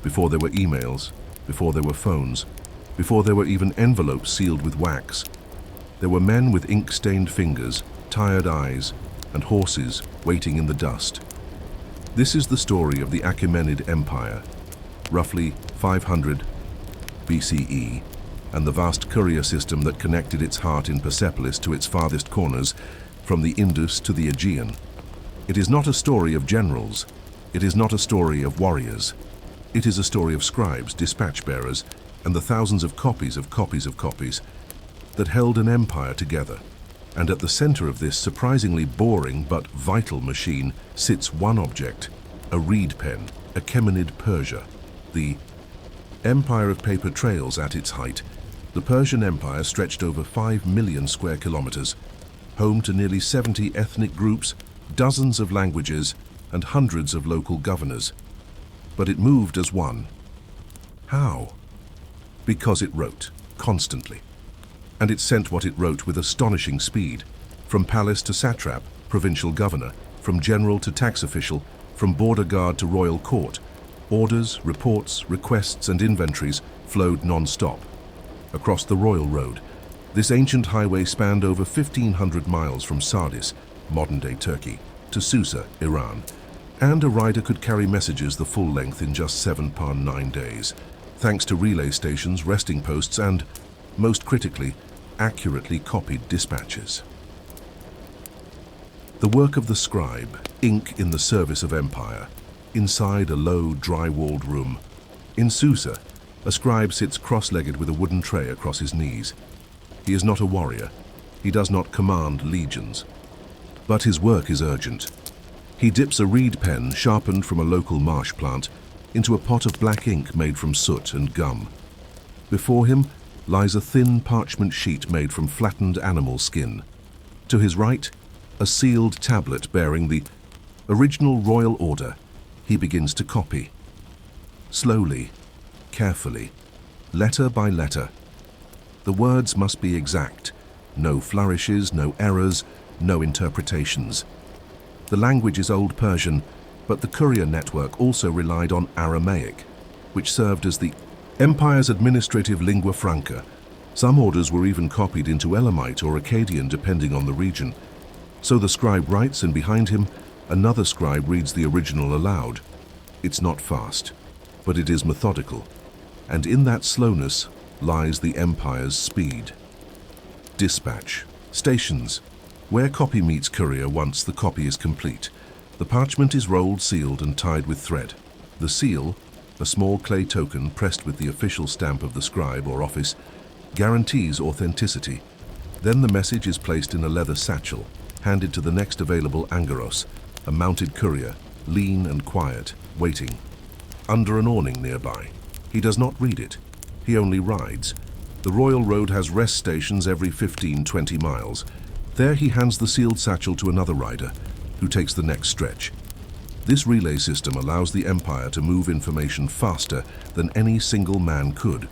before there were emails, before there were phones, before there were even envelopes sealed with wax. There were men with ink-stained fingers, tired eyes, and horses waiting in the dust. This is the story of the Achaemenid Empire, roughly 500 BCE, and the vast courier system that connected its heart in Persepolis to its farthest corners, from the Indus to the Aegean. It is not a story of generals. It is not a story of warriors. It is a story of scribes, dispatch bearers, and the thousands of copies that held an empire together. And at the center of this surprisingly boring but vital machine sits one object, a reed pen, Achaemenid Persia. The empire of paper trails at its height. The Persian Empire stretched over 5 million square kilometers, home to nearly 70 ethnic groups, dozens of languages, and hundreds of local governors. But it moved as one. How? Because it wrote, constantly. And it sent what it wrote with astonishing speed, from palace to satrap, provincial governor, from general to tax official, from border guard to royal court. Orders, reports, requests, and inventories flowed non-stop. Across the Royal Road, this ancient highway spanned over 1,500 miles from Sardis, modern-day Turkey, to Susa, Iran, and a rider could carry messages the full length in just 7-9 days, thanks to relay stations, resting posts, and, most critically, accurately copied dispatches. The work of the scribe, ink in the service of empire, inside a low, dry-walled room. In Susa, a scribe sits cross-legged with a wooden tray across his knees. He is not a warrior. He does not command legions. But his work is urgent. He dips a reed pen sharpened from a local marsh plant into a pot of black ink made from soot and gum. Before him lies a thin parchment sheet made from flattened animal skin. To his right, a sealed tablet bearing the original royal order. He begins to copy. Slowly, carefully, letter by letter. The words must be exact. No flourishes, no errors, no interpretations. The language is Old Persian, but the courier network also relied on Aramaic, which served as the empire's administrative lingua franca. Some orders were even copied into Elamite or Akkadian depending on the region. So the scribe writes, and behind him, another scribe reads the original aloud. It's not fast, but it is methodical, and in that slowness lies the empire's speed. Dispatch. Stations. Where copy meets courier once the copy is complete. The parchment is rolled, sealed, and tied with thread. The seal, a small clay token pressed with the official stamp of the scribe or office, guarantees authenticity. Then the message is placed in a leather satchel, handed to the next available angaros, a mounted courier, lean and quiet, waiting, under an awning nearby. He does not read it. He only rides. The Royal Road has rest stations every 15-20 miles. There he hands the sealed satchel to another rider, who takes the next stretch. This relay system allows the Empire to move information faster than any single man could,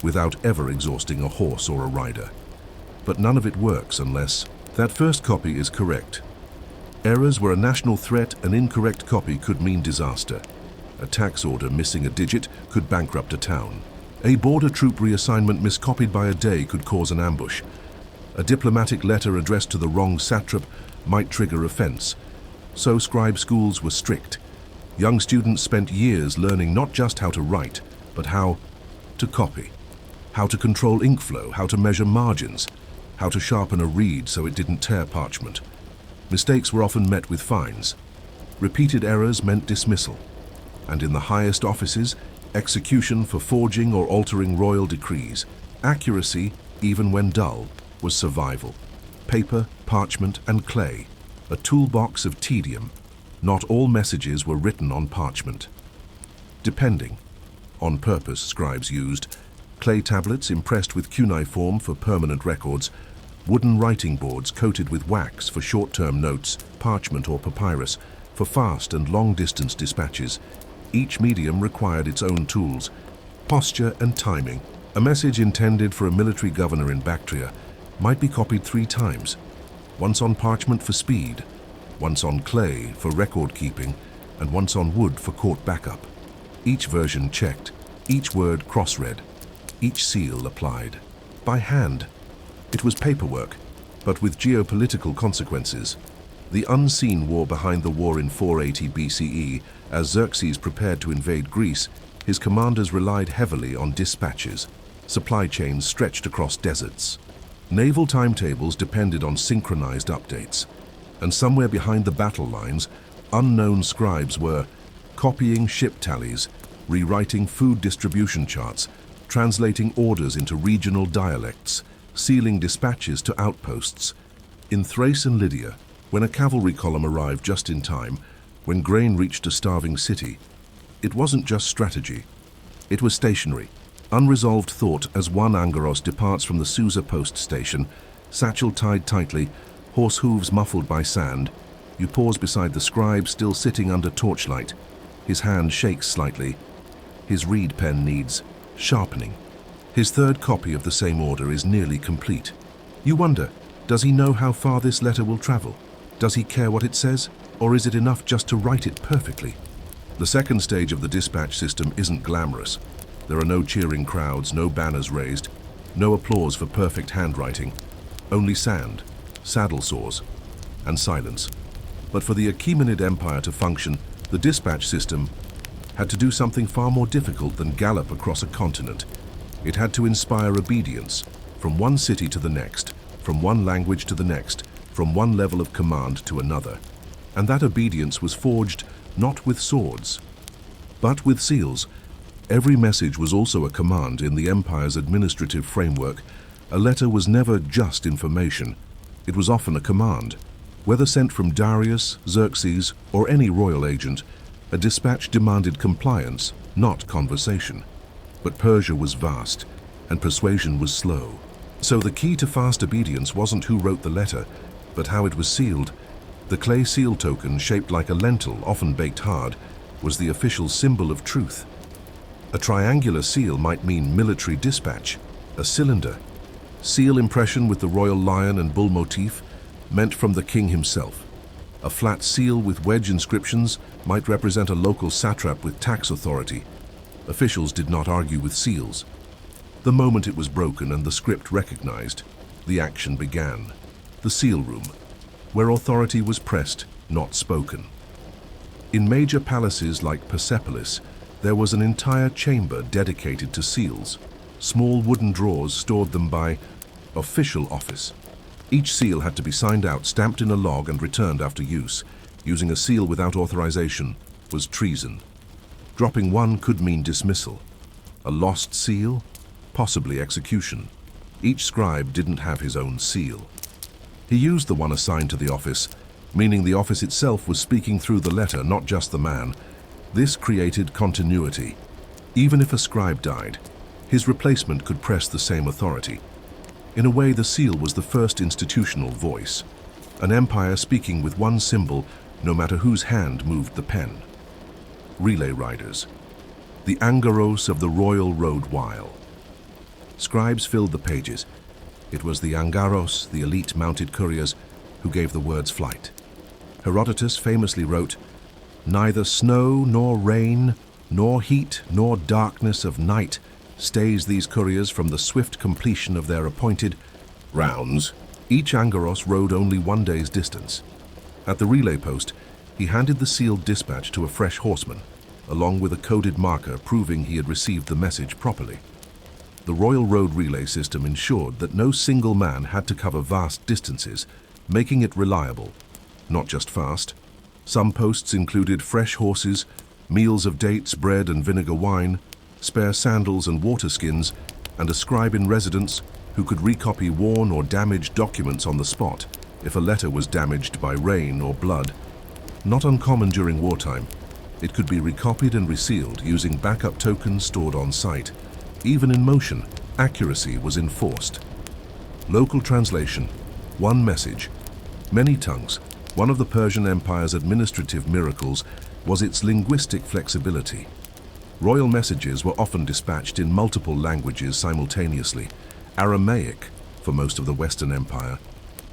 without ever exhausting a horse or a rider. But none of it works unless that first copy is correct. Errors were a national threat. An incorrect copy could mean disaster. A tax order missing a digit could bankrupt a town. A border troop reassignment miscopied by a day could cause an ambush. A diplomatic letter addressed to the wrong satrap might trigger offense. So scribe schools were strict. Young students spent years learning not just how to write, but how to copy, how to control ink flow, how to measure margins, how to sharpen a reed so it didn't tear parchment. Mistakes were often met with fines. Repeated errors meant dismissal. And in the highest offices, execution for forging or altering royal decrees. Accuracy, even when dull, was survival. Paper, parchment, and clay, a toolbox of tedium. Not all messages were written on parchment. Depending. On purpose, scribes used clay tablets impressed with cuneiform for permanent records, wooden writing boards coated with wax for short-term notes, parchment or papyrus, for fast and long-distance dispatches. Each medium required its own tools, posture and timing. A message intended for a military governor in Bactria might be copied 3 times, once on parchment for speed, once on clay for record keeping, and once on wood for court backup. Each version checked, each word cross-read, each seal applied. By hand. It was paperwork, but with geopolitical consequences. The unseen war behind the war in 480 BCE, as Xerxes prepared to invade Greece, his commanders relied heavily on dispatches. Supply chains stretched across deserts. Naval timetables depended on synchronized updates. And somewhere behind the battle lines, unknown scribes were copying ship tallies, rewriting food distribution charts, translating orders into regional dialects, sealing dispatches to outposts. In Thrace and Lydia, when a cavalry column arrived just in time, when grain reached a starving city, it wasn't just strategy. It was stationary, unresolved thought as one Angaros departs from the Susa post station, satchel tied tightly, horse hooves muffled by sand. You pause beside the scribe still sitting under torchlight. His hand shakes slightly. His reed pen needs sharpening. His third copy of the same order is nearly complete. You wonder, does he know how far this letter will travel? Does he care what it says? Or is it enough just to write it perfectly? The second stage of the dispatch system isn't glamorous. There are no cheering crowds, no banners raised, no applause for perfect handwriting. Only sand, saddle sores, and silence. But for the Achaemenid Empire to function, the dispatch system had to do something far more difficult than gallop across a continent. It had to inspire obedience, from one city to the next, from one language to the next, from one level of command to another. And that obedience was forged not with swords, but with seals. Every message was also a command in the empire's administrative framework. A letter was never just information. It was often a command. Whether sent from Darius, Xerxes, or any royal agent, a dispatch demanded compliance, not conversation. But Persia was vast, and persuasion was slow. So the key to fast obedience wasn't who wrote the letter, but how it was sealed. The clay seal token, shaped like a lentil, often baked hard, was the official symbol of truth. A triangular seal might mean military dispatch. A cylinder, seal impression with the royal lion and bull motif, meant from the king himself. A flat seal with wedge inscriptions might represent a local satrap with tax authority. Officials did not argue with seals. The moment it was broken and the script recognized, the action began. The seal room, where authority was pressed, not spoken. In major palaces like Persepolis, there was an entire chamber dedicated to seals. Small wooden drawers stored them by official office. Each seal had to be signed out, stamped in a log, and returned after use. Using a seal without authorization was treason. Dropping one could mean dismissal. A lost seal? Possibly execution. Each scribe didn't have his own seal. He used the one assigned to the office, meaning the office itself was speaking through the letter, not just the man. This created continuity. Even if a scribe died, his replacement could press the same authority. In a way, the seal was the first institutional voice. An empire speaking with one symbol, no matter whose hand moved the pen. Relay riders. The Angaros of the royal road while. Scribes filled the pages. It was the Angaros, the elite mounted couriers, who gave the words flight. Herodotus famously wrote, "Neither snow nor rain, nor heat nor darkness of night stays these couriers from the swift completion of their appointed rounds." Each Angaros rode only one day's distance. At the relay post, he handed the sealed dispatch to a fresh horseman, along with a coded marker proving he had received the message properly. The royal road relay system ensured that no single man had to cover vast distances, making it reliable, not just fast. Some posts included fresh horses, meals of dates, bread and vinegar wine, spare sandals and water skins, and a scribe in residence who could recopy worn or damaged documents on the spot if a letter was damaged by rain or blood. Not uncommon during wartime, it could be recopied and resealed using backup tokens stored on site. Even in motion, accuracy was enforced. Local translation, one message, many tongues. One of the Persian Empire's administrative miracles was its linguistic flexibility. Royal messages were often dispatched in multiple languages simultaneously. Aramaic for most of the Western Empire,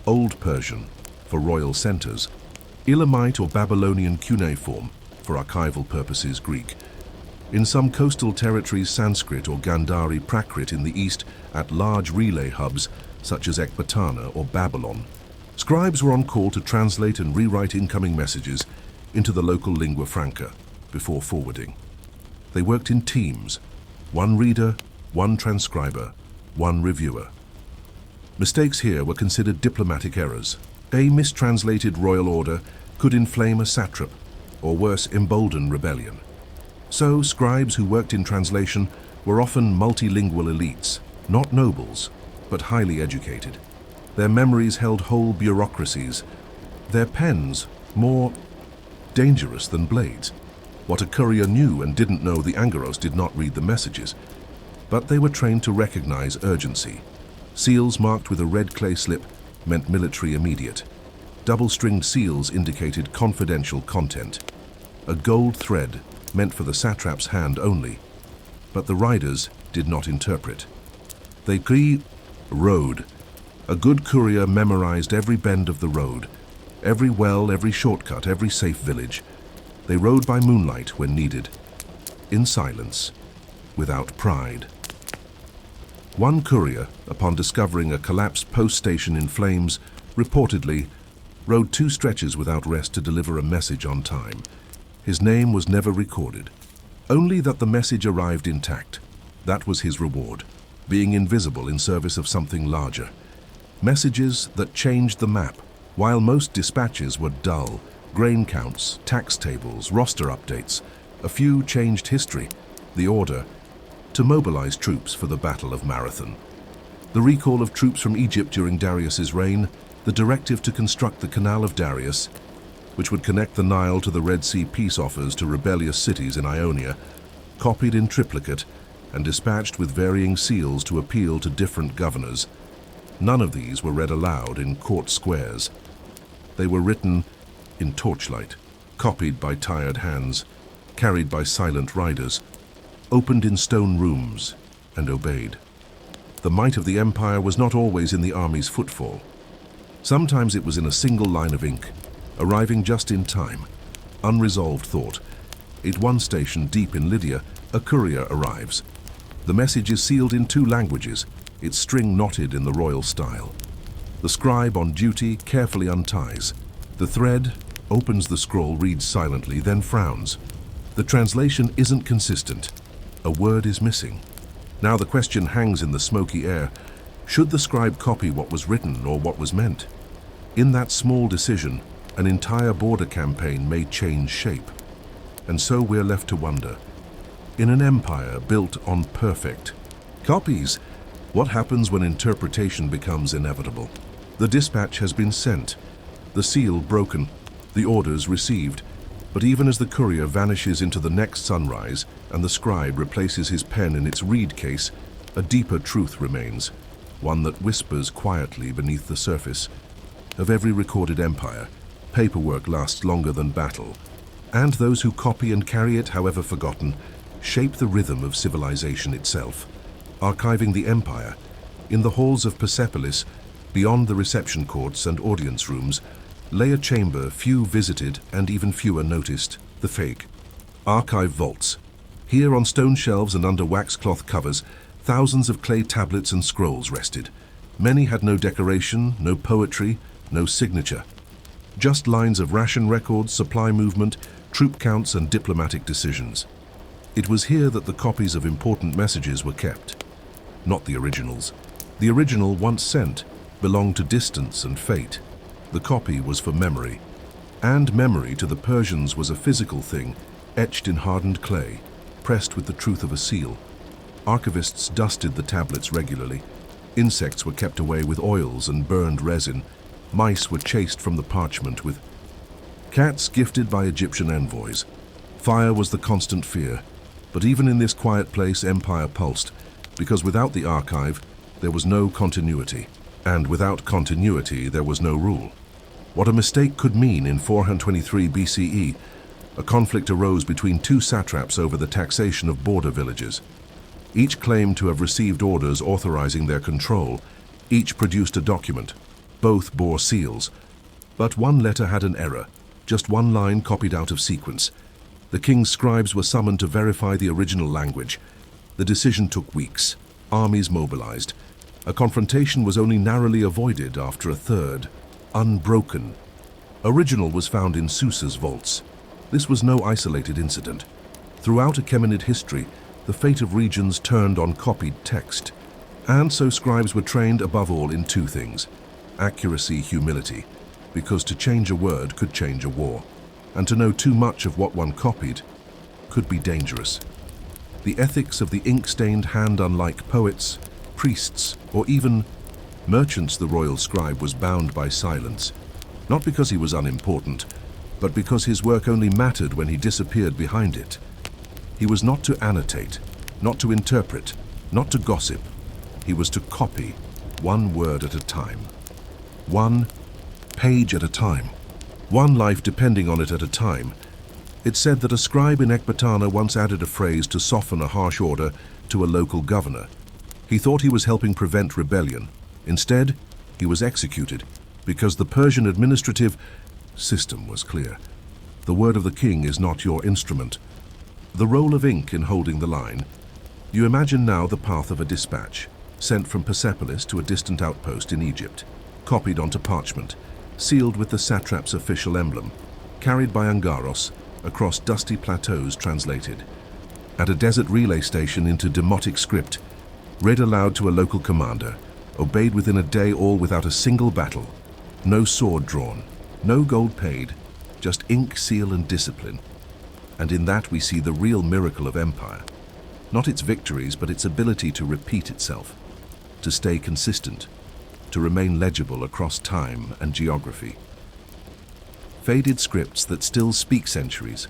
Old Persian for royal centers, Elamite or Babylonian cuneiform for archival purposes, Greek. In some coastal territories, Sanskrit or Gandhari Prakrit in the east, at large relay hubs such as Ekbatana or Babylon, scribes were on call to translate and rewrite incoming messages into the local lingua franca before forwarding. They worked in teams, one reader, one transcriber, one reviewer. Mistakes here were considered diplomatic errors. A mistranslated royal order could inflame a satrap, or worse, embolden rebellion. So, scribes who worked in translation were often multilingual elites, not nobles, but highly educated. Their memories held whole bureaucracies, their pens more dangerous than blades. What a courier knew and didn't know, the Angaros did not read the messages, but they were trained to recognize urgency. Seals marked with a red clay slip meant military immediate. Double-stringed seals indicated confidential content. A gold thread meant for the satrap's hand only, but the riders did not interpret. They road. A good courier memorized every bend of the road, every well, every shortcut, every safe village. They rode by moonlight when needed, in silence, without pride. One courier, upon discovering a collapsed post station in flames, reportedly rode 2 stretches without rest to deliver a message on time. His name was never recorded, only that the message arrived intact. That was his reward, being invisible in service of something larger. Messages that changed the map, while most dispatches were dull. Grain counts, tax tables, roster updates. A few changed history, the order to mobilize troops for the Battle of Marathon. The recall of troops from Egypt during Darius's reign, the directive to construct the Canal of Darius, which would connect the Nile to the Red Sea peace offers to rebellious cities in Ionia, copied in triplicate and dispatched with varying seals to appeal to different governors. None of these were read aloud in court squares. They were written in torchlight, copied by tired hands, carried by silent riders, opened in stone rooms, and obeyed. The might of the empire was not always in the army's footfall. Sometimes it was in a single line of ink, arriving just in time. Unresolved thought. At one station deep in Lydia, a courier arrives. The message is sealed in 2 languages, its string knotted in the royal style. The scribe on duty carefully unties. The thread, opens the scroll, reads silently, then frowns. The translation isn't consistent. A word is missing. Now the question hangs in the smoky air. Should the scribe copy what was written or what was meant? In that small decision, an entire border campaign may change shape. And so we're left to wonder. In an empire built on perfect copies, what happens when interpretation becomes inevitable? The dispatch has been sent, the seal broken, the orders received, but even as the courier vanishes into the next sunrise and the scribe replaces his pen in its reed case, a deeper truth remains, one that whispers quietly beneath the surface. Of every recorded empire, paperwork lasts longer than battle, and those who copy and carry it, however forgotten, shape the rhythm of civilization itself. Archiving the empire, in the halls of Persepolis, beyond the reception courts and audience rooms, lay a chamber few visited and even fewer noticed, the fake. Archive vaults. Here on stone shelves and under waxcloth covers, thousands of clay tablets and scrolls rested. Many had no decoration, no poetry, no signature. Just lines of ration records, supply movement, troop counts, and diplomatic decisions. It was here that the copies of important messages were kept, not the originals. The original, once sent, belonged to distance and fate. The copy was for memory, and memory to the Persians was a physical thing, etched in hardened clay, pressed with the truth of a seal. Archivists dusted the tablets regularly. Insects were kept away with oils and burned resin. Mice were chased from the parchment with cats gifted by Egyptian envoys. Fire was the constant fear. But even in this quiet place, empire pulsed, because without the archive, there was no continuity. And without continuity, there was no rule. What a mistake could mean in 423 BCE, a conflict arose between 2 satraps over the taxation of border villages. Each claimed to have received orders authorizing their control. Each produced a document. Both bore seals. But one letter had an error, just one line copied out of sequence. The king's scribes were summoned to verify the original language. The decision took weeks. Armies mobilized. A confrontation was only narrowly avoided after a third, unbroken, original was found in Susa's vaults. This was no isolated incident. Throughout Achaemenid history, the fate of regions turned on copied text. And so scribes were trained above all in two things: accuracy, humility, because to change a word could change a war, and to know too much of what one copied could be dangerous. The ethics of the ink-stained hand, unlike poets, priests, or even merchants, the royal scribe was bound by silence, not because he was unimportant, but because his work only mattered when he disappeared behind it. He was not to annotate, not to interpret, not to gossip. He was to copy, one word at a time, one page at a time, one life depending on it at a time. It's said that a scribe in Ecbatana once added a phrase to soften a harsh order to a local governor. He thought he was helping prevent rebellion. Instead, he was executed because the Persian administrative system was clear. The word of the king is not your instrument. The roll of ink in holding the line. You imagine now the path of a dispatch, sent from Persepolis to a distant outpost in Egypt, copied onto parchment, sealed with the satrap's official emblem, carried by Angaros across dusty plateaus, translated at a desert relay station into demotic script, read aloud to a local commander, obeyed within a day, all without a single battle. No sword drawn, no gold paid, just ink, seal, and discipline. And in that we see the real miracle of empire. Not its victories, but its ability to repeat itself, to stay consistent, to remain legible across time and geography. Faded scripts that still speak centuries.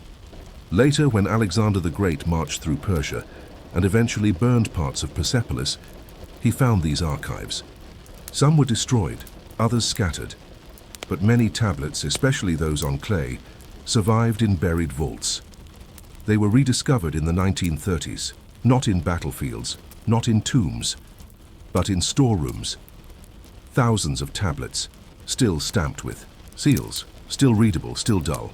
Later, when Alexander the Great marched through Persia and eventually burned parts of Persepolis, he found these archives. Some were destroyed, others scattered, but many tablets, especially those on clay, survived in buried vaults. They were rediscovered in the 1930s, not in battlefields, not in tombs, but in storerooms. Thousands of tablets, still stamped with seals, still readable, still dull.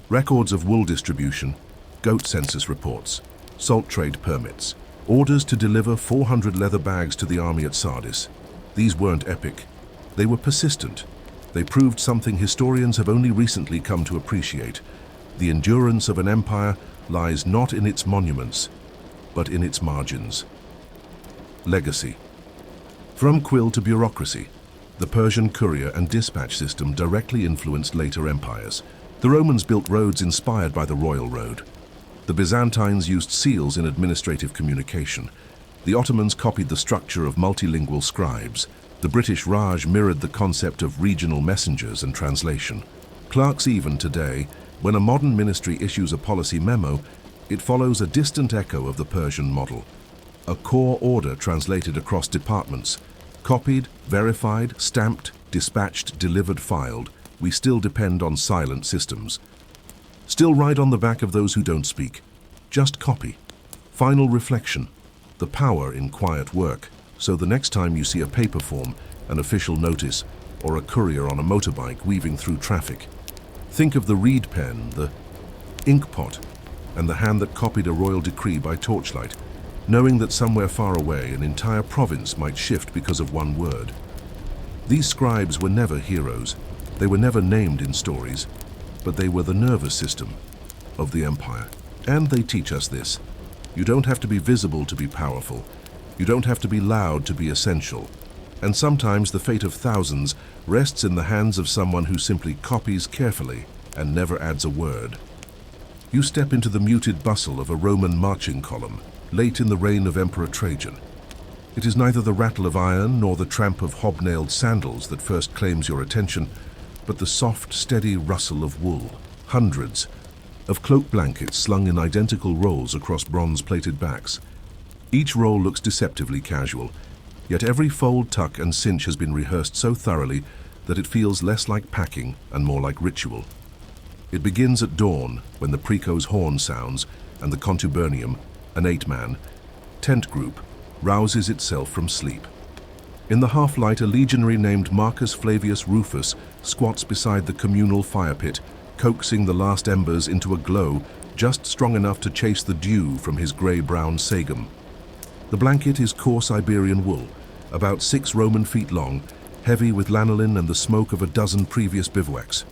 Records of wool distribution, goat census reports, salt trade permits, orders to deliver 400 leather bags to the army at Sardis. These weren't epic. They were persistent. They proved something historians have only recently come to appreciate. The endurance of an empire lies not in its monuments, but in its margins. Legacy. From quill to bureaucracy, the Persian courier and dispatch system directly influenced later empires. The Romans built roads inspired by the royal road. The Byzantines used seals in administrative communication. The Ottomans copied the structure of multilingual scribes. The British Raj mirrored the concept of regional messengers and translation. Clerks, even today, when a modern ministry issues a policy memo, it follows a distant echo of the Persian model. A core order translated across departments, copied, verified, stamped, dispatched, delivered, filed. We still depend on silent systems. Still ride on the back of those who don't speak. Just copy. Final reflection. The power in quiet work. So the next time you see a paper form, an official notice, or a courier on a motorbike weaving through traffic, think of the reed pen, the ink pot, and the hand that copied a royal decree by torchlight, knowing that somewhere far away an entire province might shift because of one word. These scribes were never heroes. They were never named in stories, but they were the nervous system of the empire. And they teach us this. You don't have to be visible to be powerful. You don't have to be loud to be essential. And sometimes the fate of thousands rests in the hands of someone who simply copies carefully and never adds a word. You step into the muted bustle of a Roman marching column, late in the reign of Emperor Trajan. It is neither the rattle of iron nor the tramp of hobnailed sandals that first claims your attention, but the soft, steady rustle of wool. Hundreds of cloak blankets slung in identical rolls across bronze-plated backs. Each roll looks deceptively casual, yet every fold, tuck, and cinch has been rehearsed so thoroughly that it feels less like packing and more like ritual. It begins at dawn, when the preco's horn sounds and the contubernium, an 8-man tent group, rouses itself from sleep. In the half-light, a legionary named Marcus Flavius Rufus squats beside the communal fire pit, coaxing the last embers into a glow just strong enough to chase the dew from his grey-brown sagum. The blanket is coarse Iberian wool, about 6 Roman feet long, heavy with lanolin and the smoke of a dozen previous bivouacs.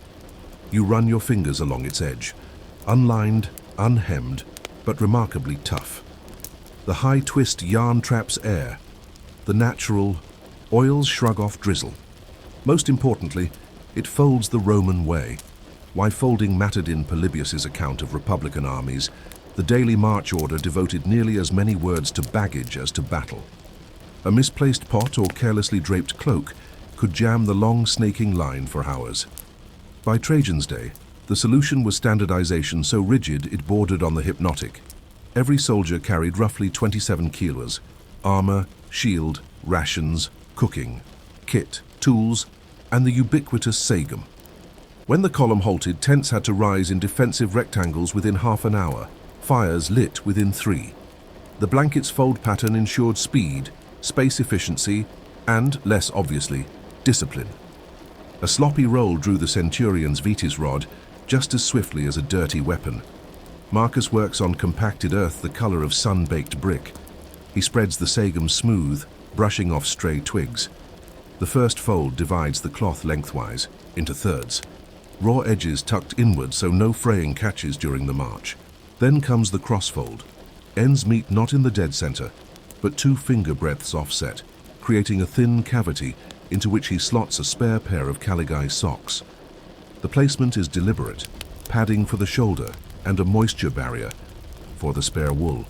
You run your fingers along its edge, unlined, unhemmed, but remarkably tough. The high twist yarn traps air. The natural oils shrug off drizzle. Most importantly, it folds the Roman way. Why folding mattered in Polybius's account of Republican armies, the daily march order devoted nearly as many words to baggage as to battle. A misplaced pot or carelessly draped cloak could jam the long snaking line for hours. By Trajan's day, the solution was standardization so rigid it bordered on the hypnotic. Every soldier carried roughly 27 kilos: armor, shield, rations, cooking, kit, tools, and the ubiquitous sagum. When the column halted, tents had to rise in defensive rectangles within half an hour, fires lit within 3. The blanket's fold pattern ensured speed, space efficiency, and, less obviously, discipline. A sloppy roll drew the centurion's vitis rod just as swiftly as a dirty weapon. Marcus works on compacted earth the color of sun-baked brick. He spreads the sagum smooth, brushing off stray twigs. The first fold divides the cloth lengthwise, into thirds. Raw edges tucked inward so no fraying catches during the march. Then comes the crossfold. Ends meet not in the dead center, but 2 finger breadths offset, creating a thin cavity into which he slots a spare pair of Caligai socks. The placement is deliberate, padding for the shoulder and a moisture barrier for the spare wool.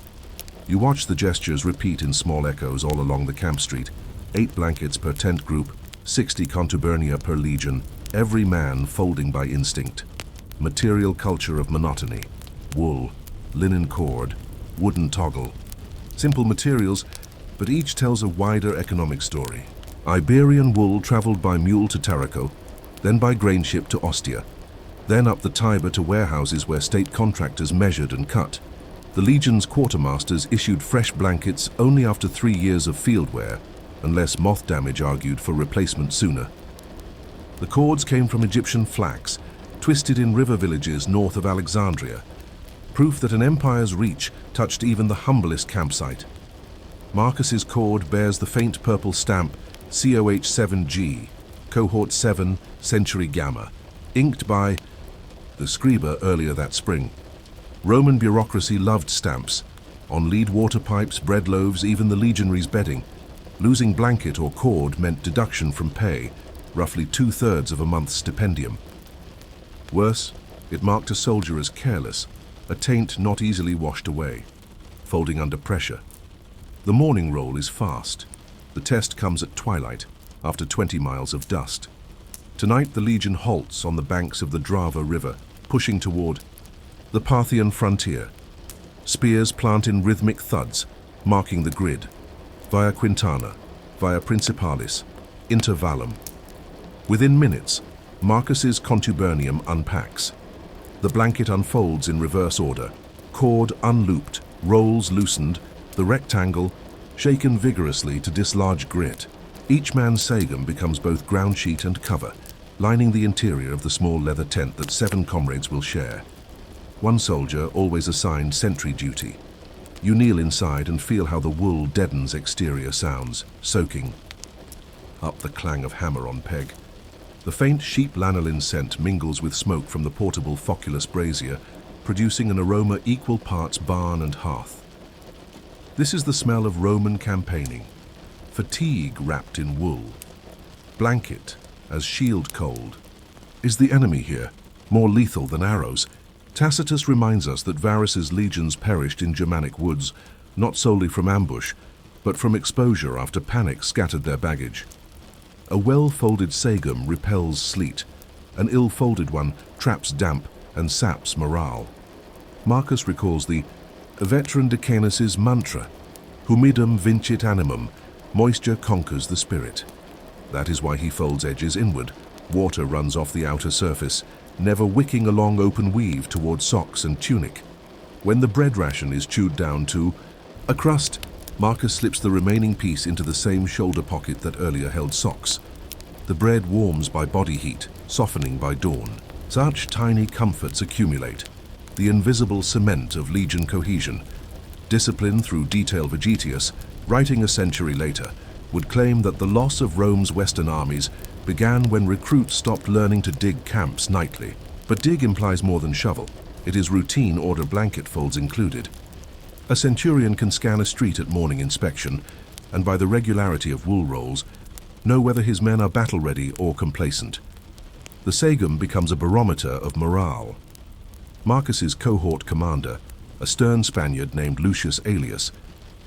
You watch the gestures repeat in small echoes all along the camp street. 8 blankets per tent group, 60 contubernia per legion, every man folding by instinct. Material culture of monotony. Wool, linen cord, wooden toggle. Simple materials, but each tells a wider economic story. Iberian wool traveled by mule to Tarraco, then by grain ship to Ostia, then up the Tiber to warehouses where state contractors measured and cut. The legion's quartermasters issued fresh blankets only after 3 years of field wear, unless moth damage argued for replacement sooner. The cords came from Egyptian flax, twisted in river villages north of Alexandria, proof that an empire's reach touched even the humblest campsite. Marcus's cord bears the faint purple stamp COH7G, Cohort 7, Century Gamma, inked by the scriba earlier that spring. Roman bureaucracy loved stamps. On lead water pipes, bread loaves, even the legionaries' bedding. Losing blanket or cord meant deduction from pay, roughly 2/3 of a month's stipendium. Worse, it marked a soldier as careless, a taint not easily washed away, folding under pressure. The morning roll is fast. The test comes at twilight, after 20 miles of dust. Tonight the legion halts on the banks of the Drava River, pushing toward the Parthian frontier. Spears plant in rhythmic thuds, marking the grid. Via Quintana, via Principalis, Intervallum. Within minutes, Marcus's contubernium unpacks. The blanket unfolds in reverse order, cord unlooped, rolls loosened, the rectangle shaken vigorously to dislodge grit. Each man's sagum becomes both ground sheet and cover, lining the interior of the small leather tent that 7 comrades will share. One soldier always assigned sentry duty. You kneel inside and feel how the wool deadens exterior sounds, soaking up the clang of hammer on peg. The faint sheep lanolin scent mingles with smoke from the portable focculus brazier, producing an aroma equal parts barn and hearth. This is the smell of Roman campaigning. Fatigue wrapped in wool. Blanket as shield cold. Is the enemy here, more lethal than arrows? Tacitus reminds us that Varus's legions perished in Germanic woods, not solely from ambush, but from exposure after panic scattered their baggage. A well-folded sagum repels sleet. An ill-folded one traps damp and saps morale. Marcus recalls the veteran Decanus's mantra, humidum vincit animum, moisture conquers the spirit. That is why he folds edges inward. Water runs off the outer surface, never wicking along open weave toward socks and tunic. When the bread ration is chewed down to a crust, Marcus slips the remaining piece into the same shoulder pocket that earlier held socks. The bread warms by body heat, softening by dawn. Such tiny comforts accumulate. the invisible cement of legion cohesion. Discipline through detail Vegetius, writing a century later, would claim that the loss of Rome's western armies began when recruits stopped learning to dig camps nightly. But dig implies more than shovel. It is routine order blanket folds included. A centurion can scan a street at morning inspection, and by the regularity of wool rolls, know whether his men are battle-ready or complacent. The sagum becomes a barometer of morale. Marcus's cohort commander, a stern Spaniard named Lucius Aelius,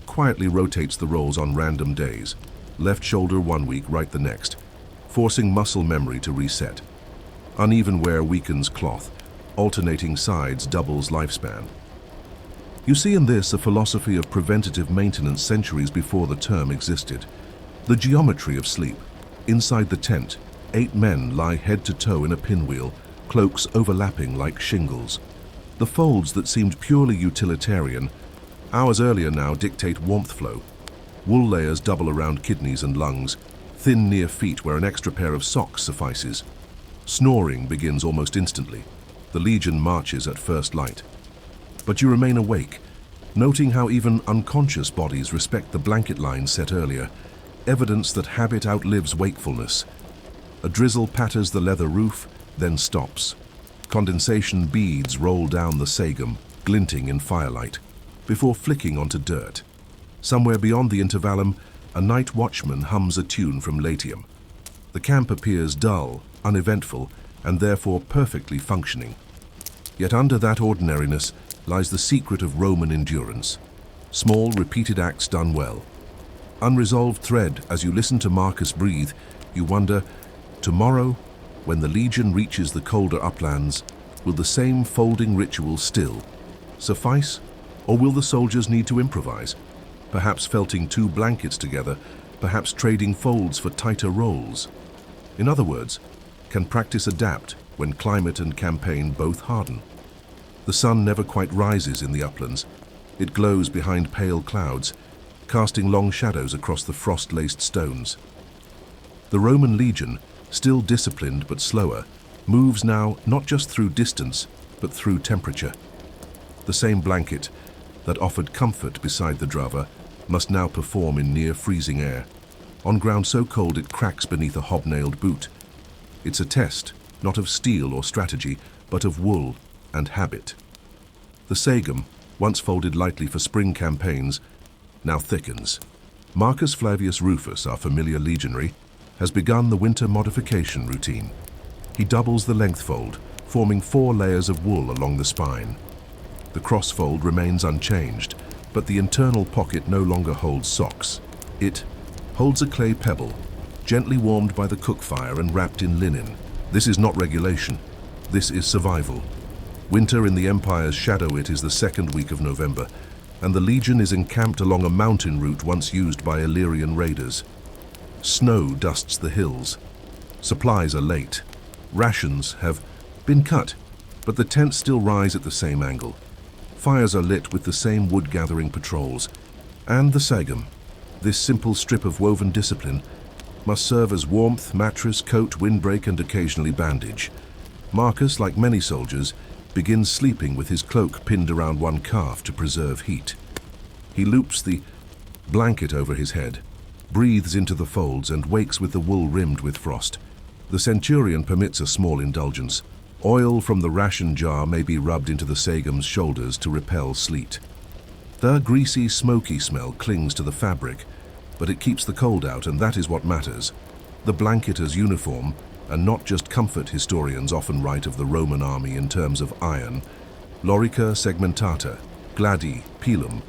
quietly rotates the roles on random days, left shoulder one week, right the next, forcing muscle memory to reset. Uneven wear weakens cloth, alternating sides doubles lifespan. You see in this a philosophy of preventative maintenance centuries before the term existed. The geometry of sleep. Inside the tent, 8 men lie head to toe in a pinwheel, cloaks overlapping like shingles. The folds that seemed purely utilitarian, hours earlier now dictate warmth flow. Wool layers double around kidneys and lungs, thin near feet where an extra pair of socks suffices. Snoring begins almost instantly. The legion marches at first light. But you remain awake, noting how even unconscious bodies respect the blanket lines set earlier, evidence that habit outlives wakefulness. A drizzle patters the leather roof, then stops. Condensation beads roll down the sagum, glinting in firelight, before flicking onto dirt. Somewhere beyond the intervallum, a night watchman hums a tune from Latium. The camp appears dull, uneventful, and therefore perfectly functioning. Yet under that ordinariness lies the secret of Roman endurance. Small, repeated acts done well. Unresolved thread, as you listen to Marcus breathe, you wonder, tomorrow, when the legion reaches the colder uplands, will the same folding ritual still suffice, or will the soldiers need to improvise? Perhaps felting 2 blankets together, perhaps trading folds for tighter rolls. In other words, can practice adapt when climate and campaign both harden? The sun never quite rises in the uplands. It glows behind pale clouds, casting long shadows across the frost-laced stones. The Roman legion, still disciplined but slower, moves now not just through distance, but through temperature. The same blanket that offered comfort beside the drava must now perform in near-freezing air, on ground so cold it cracks beneath a hobnailed boot. It's a test, not of steel or strategy, but of wool and habit. The sagum, once folded lightly for spring campaigns, now thickens. Marcus Flavius Rufus, our familiar legionary, has begun the winter modification routine. He doubles the length fold, forming 4 layers of wool along the spine. The crossfold remains unchanged, but the internal pocket no longer holds socks. It holds a clay pebble, gently warmed by the cook fire and wrapped in linen. This is not regulation. This is survival. Winter in the Empire's shadow it is the 2nd week of November, and the legion is encamped along a mountain route once used by Illyrian raiders. Snow dusts the hills. Supplies are late. Rations have been cut, but the tents still rise at the same angle. Fires are lit with the same wood-gathering patrols. And the sagum, this simple strip of woven discipline, must serve as warmth, mattress, coat, windbreak, and occasionally bandage. Marcus, like many soldiers, begins sleeping with his cloak pinned around one calf to preserve heat. He loops the blanket over his head, breathes into the folds, and wakes with the wool rimmed with frost. The centurion permits a small indulgence. Oil from the ration jar may be rubbed into the sagum's shoulders to repel sleet. The greasy, smoky smell clings to the fabric, but it keeps the cold out, and that is what matters. The blanket as uniform, and not just comfort. Historians often write of the Roman army in terms of iron, lorica segmentata, gladi, pilum,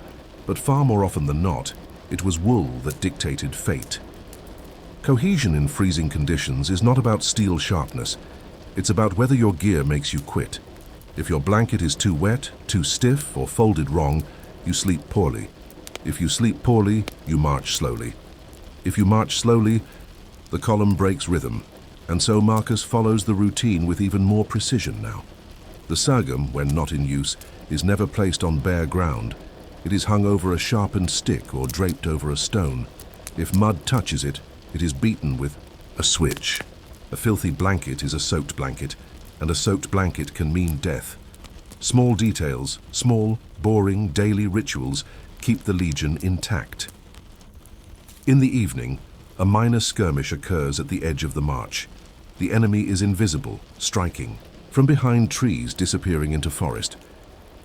but far more often than not, it was wool that dictated fate. Cohesion in freezing conditions is not about steel sharpness. It's about whether your gear makes you quit. If your blanket is too wet, too stiff, or folded wrong, you sleep poorly. If you sleep poorly, you march slowly. If you march slowly, the column breaks rhythm, and so Marcus follows the routine with even more precision now. The sagum, when not in use, is never placed on bare ground. It is hung over a sharpened stick or draped over a stone. If mud touches it, it is beaten with a switch. A filthy blanket is a soaked blanket, and a soaked blanket can mean death. Small details, small, boring daily rituals keep the legion intact. In the evening, a minor skirmish occurs at the edge of the march. The enemy is invisible, striking. From behind trees disappearing into forest.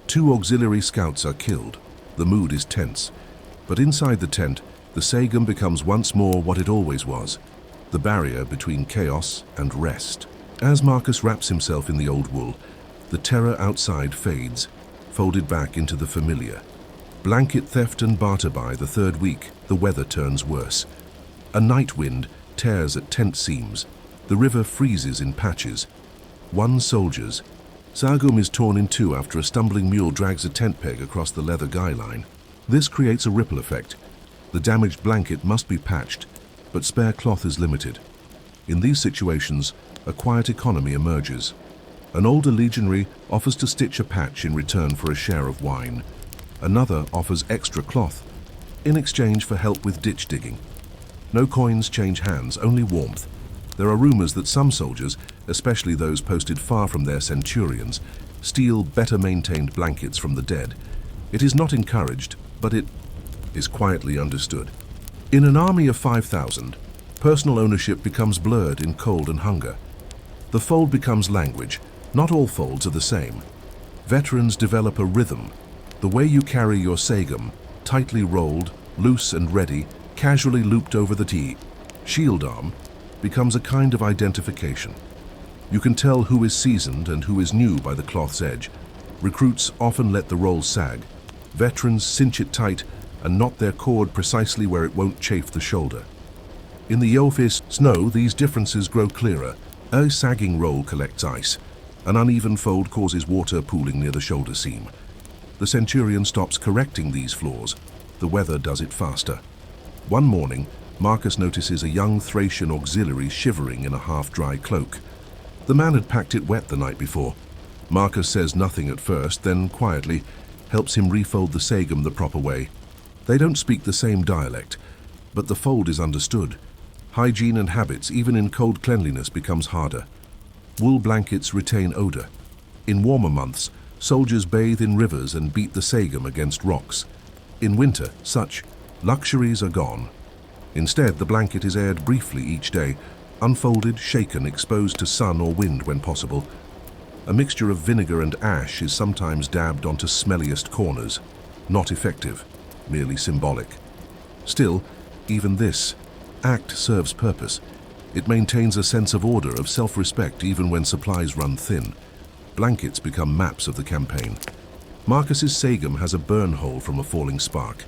2 auxiliary scouts are killed. The mood is tense. But inside the tent, the Sagum becomes once more what it always was, the barrier between chaos and rest. As Marcus wraps himself in the old wool, the terror outside fades, folded back into the familiar. Blanket theft and barter by the 3rd week, the weather turns worse. A night wind tears at tent seams. The river freezes in patches. 1 soldier's Sagum is torn in 2 after a stumbling mule drags a tent peg across the leather guy line. This creates a ripple effect. The damaged blanket must be patched, but spare cloth is limited. In these situations, a quiet economy emerges. An older legionary offers to stitch a patch in return for a share of wine. Another offers extra cloth in exchange for help with ditch digging. No coins change hands, only warmth. There are rumors that some soldiers, especially those posted far from their centurions, steal better maintained blankets from the dead. It is not encouraged, but it is quietly understood. In an army of 5,000, personal ownership becomes blurred in cold and hunger. The fold becomes language. Not all folds are the same. Veterans develop a rhythm. The way you carry your Sagum, tightly rolled, loose and ready, casually looped over the shield arm, becomes a kind of identification. You can tell who is seasoned and who is new by the cloth's edge. Recruits often let the roll sag. Veterans cinch it tight and knot their cord precisely where it won't chafe the shoulder. In the Yofis snow, these differences grow clearer. A sagging roll collects ice. An uneven fold causes water pooling near the shoulder seam. The centurion stops correcting these flaws. The weather does it faster. One morning, Marcus notices a young Thracian auxiliary shivering in a half-dry cloak. The man had packed it wet the night before. Marcus says nothing at first, then quietly helps him refold the Sagum the proper way. They don't speak the same dialect, but the fold is understood. Hygiene and habits, even in cold cleanliness, becomes harder. Wool blankets retain odor. In warmer months, soldiers bathe in rivers and beat the Sagum against rocks. In winter, such luxuries are gone. Instead, the blanket is aired briefly each day, unfolded, shaken, exposed to sun or wind when possible. A mixture of vinegar and ash is sometimes dabbed onto smelliest corners. Not effective, merely symbolic. Still, even this act serves purpose. It maintains a sense of order, of self-respect, even when supplies run thin. Blankets become maps of the campaign. Marcus's Sagum has a burn hole from a falling spark,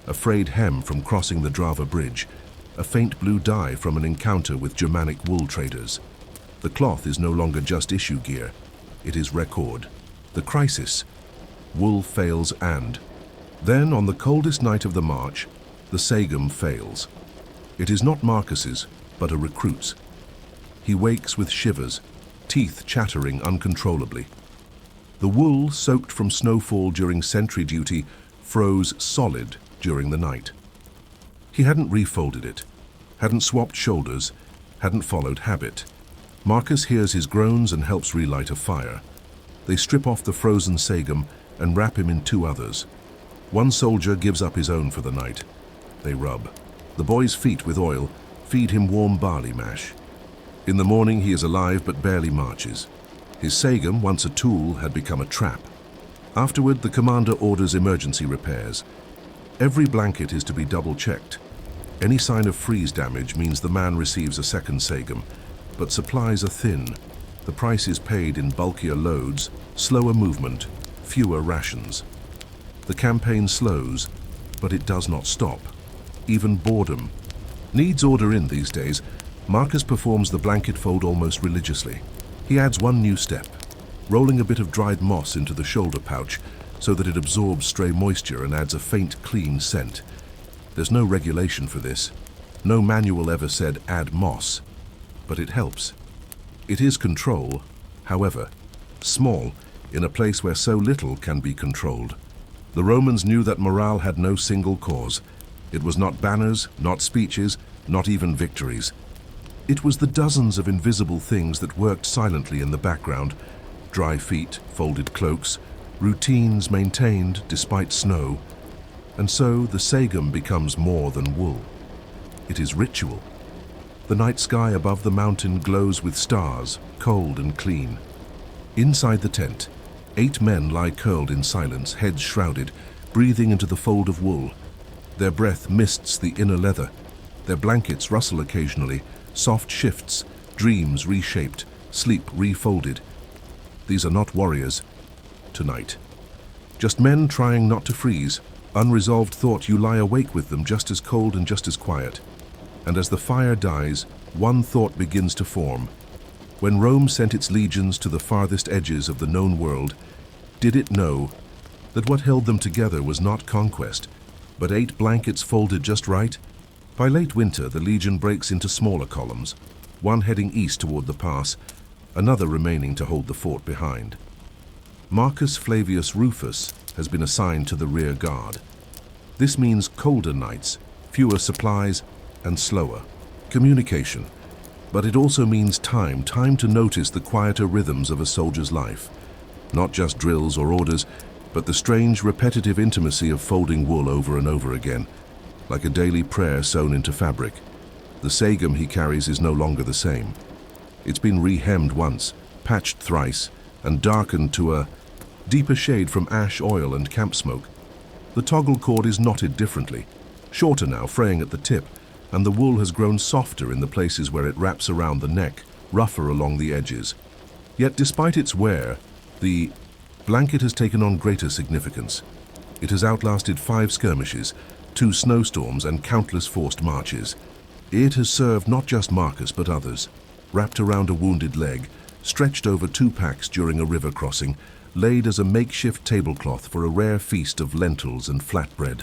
a frayed hem from crossing the Drava bridge, a faint blue dye from an encounter with Germanic wool traders. The cloth is no longer just issue gear. It is record. The crisis. Wool fails and. Then, on the coldest night of the march, the Sagum fails. It is not Marcus's, but a recruit's. He wakes with shivers, teeth chattering uncontrollably. The wool, soaked from snowfall during sentry duty, froze solid during the night. He hadn't refolded it, hadn't swapped shoulders, hadn't followed habit. Marcus hears his groans and helps relight a fire. They strip off the frozen Sagum and wrap him in 2 others. One soldier gives up his own for the night. They rub the boy's feet with oil, feed him warm barley mash. In the morning he is alive but barely marches. His Sagum, once a tool, had become a trap. Afterward, the commander orders emergency repairs. Every blanket is to be double-checked. Any sign of freeze damage means the man receives a second Sagum, but supplies are thin. The price is paid in bulkier loads, slower movement, fewer rations. The campaign slows, but it does not stop. Even boredom needs order in these days. Marcus performs the blanket fold almost religiously. He adds one new step, rolling a bit of dried moss into the shoulder pouch so that it absorbs stray moisture and adds a faint, clean scent. There's no regulation for this. No manual ever said add moss, but it helps. It is control, however, small, in a place where so little can be controlled. The Romans knew that morale had no single cause. It was not banners, not speeches, not even victories. It was the dozens of invisible things that worked silently in the background, dry feet, folded cloaks, routines maintained despite snow, and so the sagum becomes more than wool. It is ritual. The night sky above the mountain glows with stars, cold and clean. Inside the tent, 8 men lie curled in silence, heads shrouded, breathing into the fold of wool. Their breath mists the inner leather. Their blankets rustle occasionally, soft shifts, dreams reshaped, sleep refolded. These are not warriors tonight. Just men trying not to freeze. Unresolved thought, you lie awake with them, just as cold and just as quiet. And as the fire dies, one thought begins to form. When Rome sent its legions to the farthest edges of the known world, did it know that what held them together was not conquest, but 8 blankets folded just right? By late winter, the legion breaks into smaller columns, one heading east toward the pass, another remaining to hold the fort behind. Marcus Flavius Rufus has been assigned to the rear guard. This means colder nights, fewer supplies, and slower communication. But it also means time to notice the quieter rhythms of a soldier's life. Not just drills or orders, but the strange, repetitive intimacy of folding wool over and over again, like a daily prayer sewn into fabric. The sagum he carries is no longer the same. It's been re-hemmed once, patched thrice, and darkened to a deeper shade from ash oil and camp smoke. The toggle cord is knotted differently, shorter now, fraying at the tip, and the wool has grown softer in the places where it wraps around the neck, rougher along the edges. Yet despite its wear, the blanket has taken on greater significance. It has outlasted 5 skirmishes, 2 snowstorms, and countless forced marches. It has served not just Marcus but others, wrapped around a wounded leg, stretched over 2 packs during a river crossing, laid as a makeshift tablecloth for a rare feast of lentils and flatbread.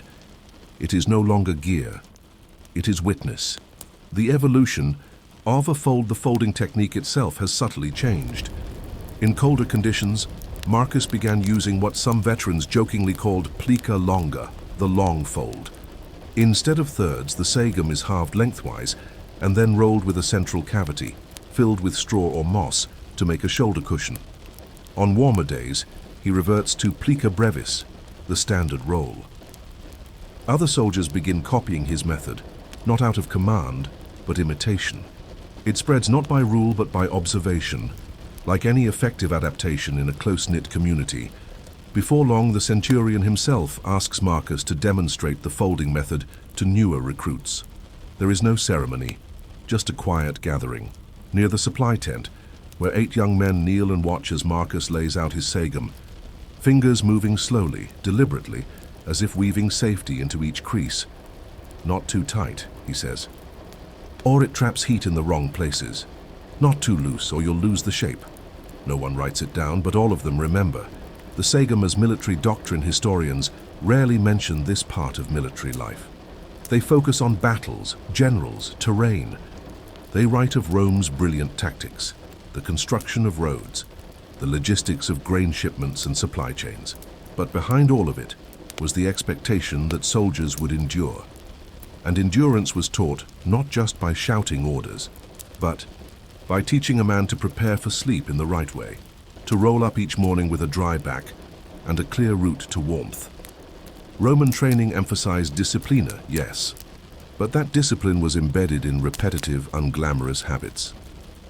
It is no longer gear. It is witness. The evolution of the folding technique itself has subtly changed. In colder conditions, Marcus began using what some veterans jokingly called plica longa, the long fold. Instead of thirds, the sagum is halved lengthwise and then rolled with a central cavity, filled with straw or moss to make a shoulder cushion. On warmer days, he reverts to plica brevis, the standard roll. Other soldiers begin copying his method, not out of command, but imitation. It spreads not by rule but by observation. Like any effective adaptation in a close-knit community, before long the centurion himself asks Marcus to demonstrate the folding method to newer recruits. There is no ceremony, just a quiet gathering, near the supply tent, where 8 young men kneel and watch as Marcus lays out his sagum, fingers moving slowly, deliberately, as if weaving safety into each crease. Not too tight, he says. Or it traps heat in the wrong places. Not too loose, or you'll lose the shape. No one writes it down, but all of them remember. The sagum as military doctrine historians rarely mention this part of military life. They focus on battles, generals, terrain. They write of Rome's brilliant tactics, the construction of roads, the logistics of grain shipments and supply chains. But behind all of it was the expectation that soldiers would endure. And endurance was taught not just by shouting orders, but by teaching a man to prepare for sleep in the right way, to roll up each morning with a dry back and a clear route to warmth. Roman training emphasized disciplina, yes, but that discipline was embedded in repetitive, unglamorous habits.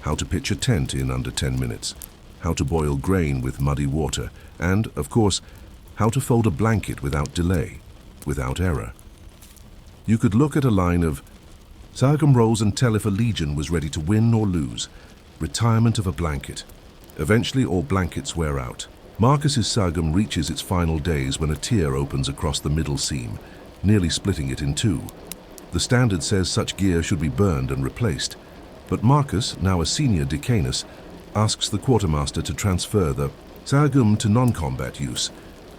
How to pitch a tent in under 10 minutes, how to boil grain with muddy water, and, of course, how to fold a blanket without delay, without error. You could look at a line of sagum rolls and tell if a legion was ready to win or lose. Retirement of a blanket. Eventually all blankets wear out. Marcus's sagum reaches its final days when a tear opens across the middle seam, nearly splitting it in 2. The standard says such gear should be burned and replaced, but Marcus, now a senior decanus, asks the quartermaster to transfer the sagum to non-combat use.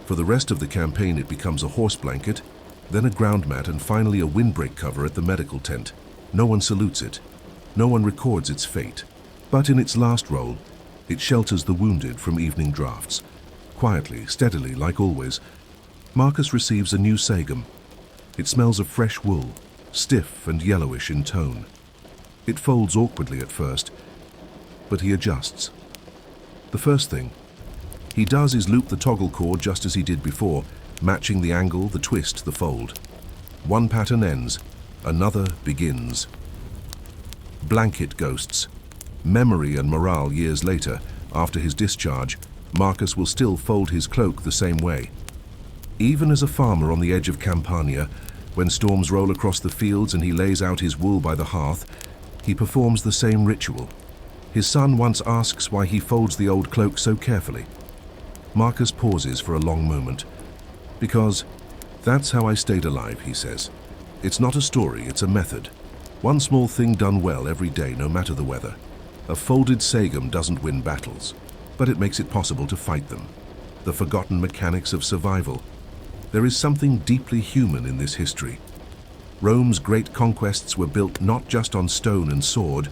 For the rest of the campaign it becomes a horse blanket, then a ground mat, and finally a windbreak cover at the medical tent. No one salutes it. No one records its fate. But in its last roll, it shelters the wounded from evening drafts. Quietly, steadily, like always, Marcus receives a new sagum. It smells of fresh wool, stiff and yellowish in tone. It folds awkwardly at first, but he adjusts. The first thing, He does is loop the toggle cord just as he did before, matching the angle, the twist, the fold. One pattern ends, another begins. Blanket ghosts. Memory and morale years later, after his discharge, Marcus will still fold his cloak the same way. Even as a farmer on the edge of Campania, when storms roll across the fields and he lays out his wool by the hearth, he performs the same ritual. His son once asks why he folds the old cloak so carefully. Marcus pauses for a long moment. Because that's how I stayed alive, he says. It's not a story, it's a method. One small thing done well every day, no matter the weather. A folded sagum doesn't win battles, but it makes it possible to fight them. The forgotten mechanics of survival. There is something deeply human in this history. Rome's great conquests were built not just on stone and sword,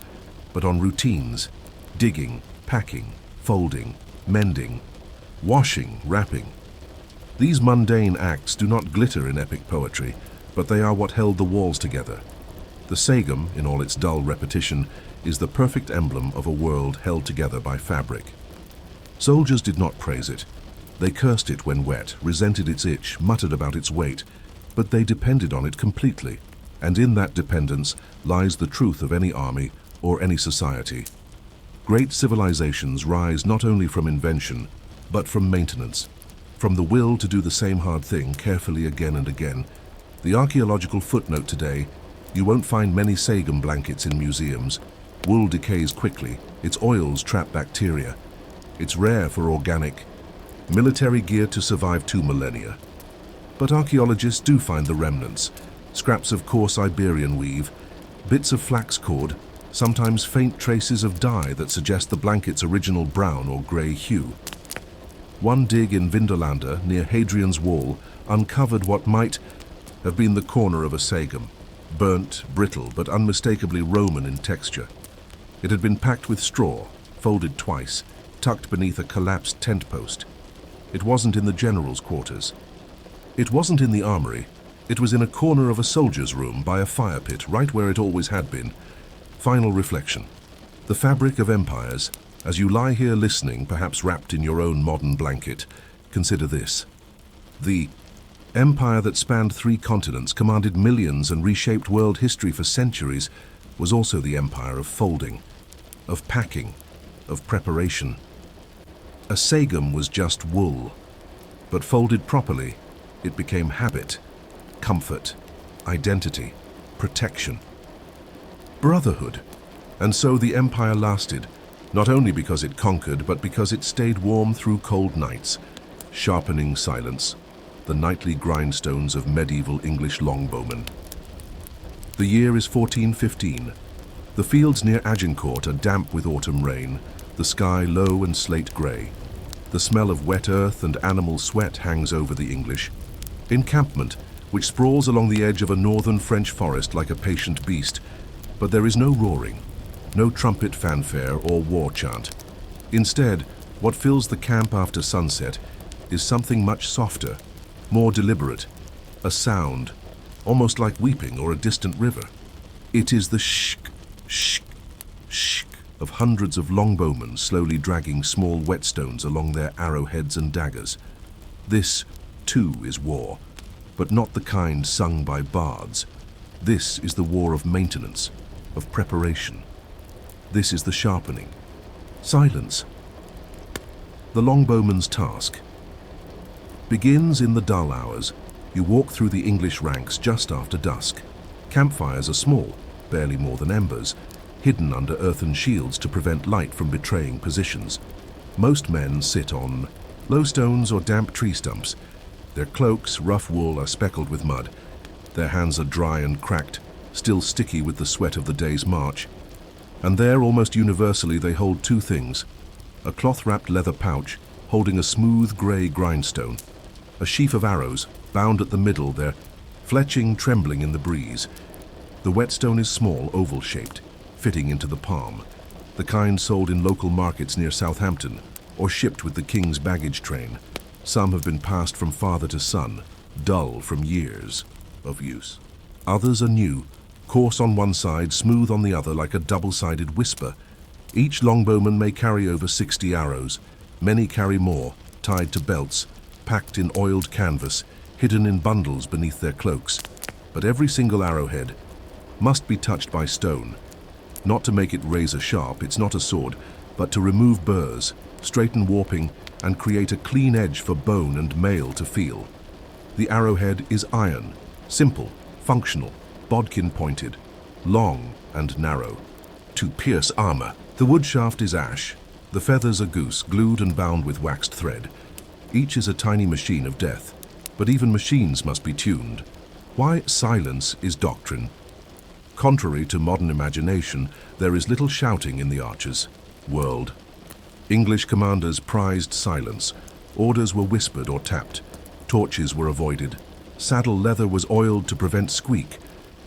but on routines: digging, packing, folding, mending, washing, wrapping. These mundane acts do not glitter in epic poetry, but they are what held the walls together. The sagum, in all its dull repetition, is the perfect emblem of a world held together by fabric. Soldiers did not praise it. They cursed it when wet, resented its itch, muttered about its weight, but they depended on it completely, and in that dependence lies the truth of any army or any society. Great civilizations rise not only from invention, but from maintenance, from the will to do the same hard thing carefully again and again. The archaeological footnote today: you won't find many sagum blankets in museums. Wool decays quickly, its oils trap bacteria. It's rare for organic, military gear to survive 2 millennia. But archaeologists do find the remnants: scraps of coarse Iberian weave, bits of flax cord, sometimes faint traces of dye that suggest the blanket's original brown or grey hue. One dig in Vindolanda, near Hadrian's Wall, uncovered what might have been the corner of a sagum, burnt, brittle, but unmistakably Roman in texture. It had been packed with straw, folded twice, tucked beneath a collapsed tent post. It wasn't in the general's quarters. It wasn't in the armory. It was in a corner of a soldier's room by a fire pit, right where it always had been. Final reflection. The fabric of empires. As you lie here listening, perhaps wrapped in your own modern blanket, consider this. The empire that spanned 3 continents, commanded millions, and reshaped world history for centuries was also the empire of folding, of packing, of preparation. A sagum was just wool, but folded properly, it became habit, comfort, identity, protection, brotherhood. And so the empire lasted, not only because it conquered, but because it stayed warm through cold nights, sharpening silence, the nightly grindstones of medieval English longbowmen. The year is 1415. The fields near Agincourt are damp with autumn rain, the sky low and slate grey. The smell of wet earth and animal sweat hangs over the English encampment, which sprawls along the edge of a northern French forest like a patient beast. But there is no roaring, no trumpet fanfare or war chant. Instead, what fills the camp after sunset is something much softer, more deliberate, a sound, almost like weeping or a distant river. It is the shk, shk, shk of hundreds of longbowmen slowly dragging small whetstones along their arrowheads and daggers. This, too, is war, but not the kind sung by bards. This is the war of maintenance, of preparation. This is the sharpening. Silence. The longbowman's task begins in the dull hours. You walk through the English ranks just after dusk. Campfires are small, barely more than embers, hidden under earthen shields to prevent light from betraying positions. Most men sit on low stones or damp tree stumps. Their cloaks, rough wool, are speckled with mud. Their hands are dry and cracked, still sticky with the sweat of the day's march. And there, almost universally, they hold 2 things: a cloth-wrapped leather pouch holding a smooth grey grindstone, a sheaf of arrows bound at the middle, their fletching trembling in the breeze. The whetstone is small, oval-shaped, fitting into the palm, the kind sold in local markets near Southampton or shipped with the king's baggage train. Some have been passed from father to son, dull from years of use. Others are new, coarse on one side, smooth on the other, like a double-sided whisper. Each longbowman may carry over 60 arrows. Many carry more, tied to belts, packed in oiled canvas, hidden in bundles beneath their cloaks. But every single arrowhead must be touched by stone, not to make it razor sharp, it's not a sword, but to remove burrs, straighten warping, and create a clean edge for bone and mail to feel. The arrowhead is iron, simple, functional, bodkin-pointed, long and narrow, to pierce armor. The wood shaft is ash, the feathers are goose, glued and bound with waxed thread. Each is a tiny machine of death, but even machines must be tuned. Why silence is doctrine. Contrary to modern imagination, there is little shouting in the archers' world. English commanders prized silence. Orders were whispered or tapped. Torches were avoided. Saddle leather was oiled to prevent squeak.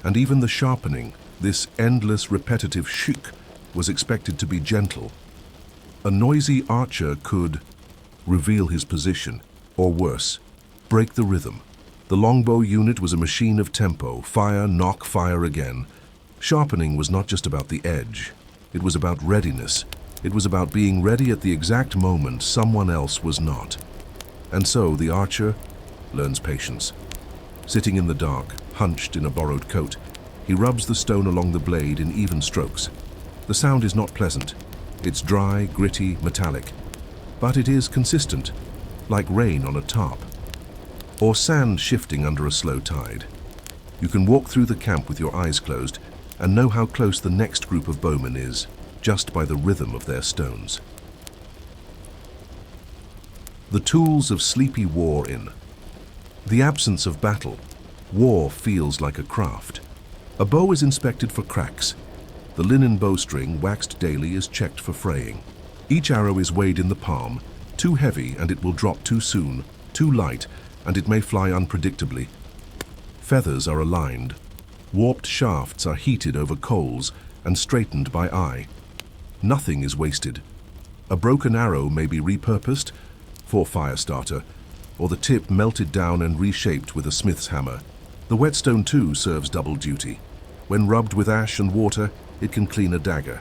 And even the sharpening, this endless repetitive shik, was expected to be gentle. A noisy archer could reveal his position, or worse, break the rhythm. The longbow unit was a machine of tempo, fire, knock, fire again. Sharpening was not just about the edge. It was about readiness. It was about being ready at the exact moment someone else was not. And so the archer learns patience. Sitting in the dark, hunched in a borrowed coat, he rubs the stone along the blade in even strokes. The sound is not pleasant. It's dry, gritty, metallic. But it is consistent, like rain on a tarp, or sand shifting under a slow tide. You can walk through the camp with your eyes closed and know how close the next group of bowmen is, just by the rhythm of their stones. The tools of sleepy war in the absence of battle, war feels like a craft. A bow is inspected for cracks. The linen bowstring, waxed daily, is checked for fraying. Each arrow is weighed in the palm. Too heavy and it will drop too soon. Too light and it may fly unpredictably. Feathers are aligned. Warped shafts are heated over coals and straightened by eye. Nothing is wasted. A broken arrow may be repurposed for fire starter, or the tip melted down and reshaped with a smith's hammer. The whetstone too serves double duty. When rubbed with ash and water, it can clean a dagger.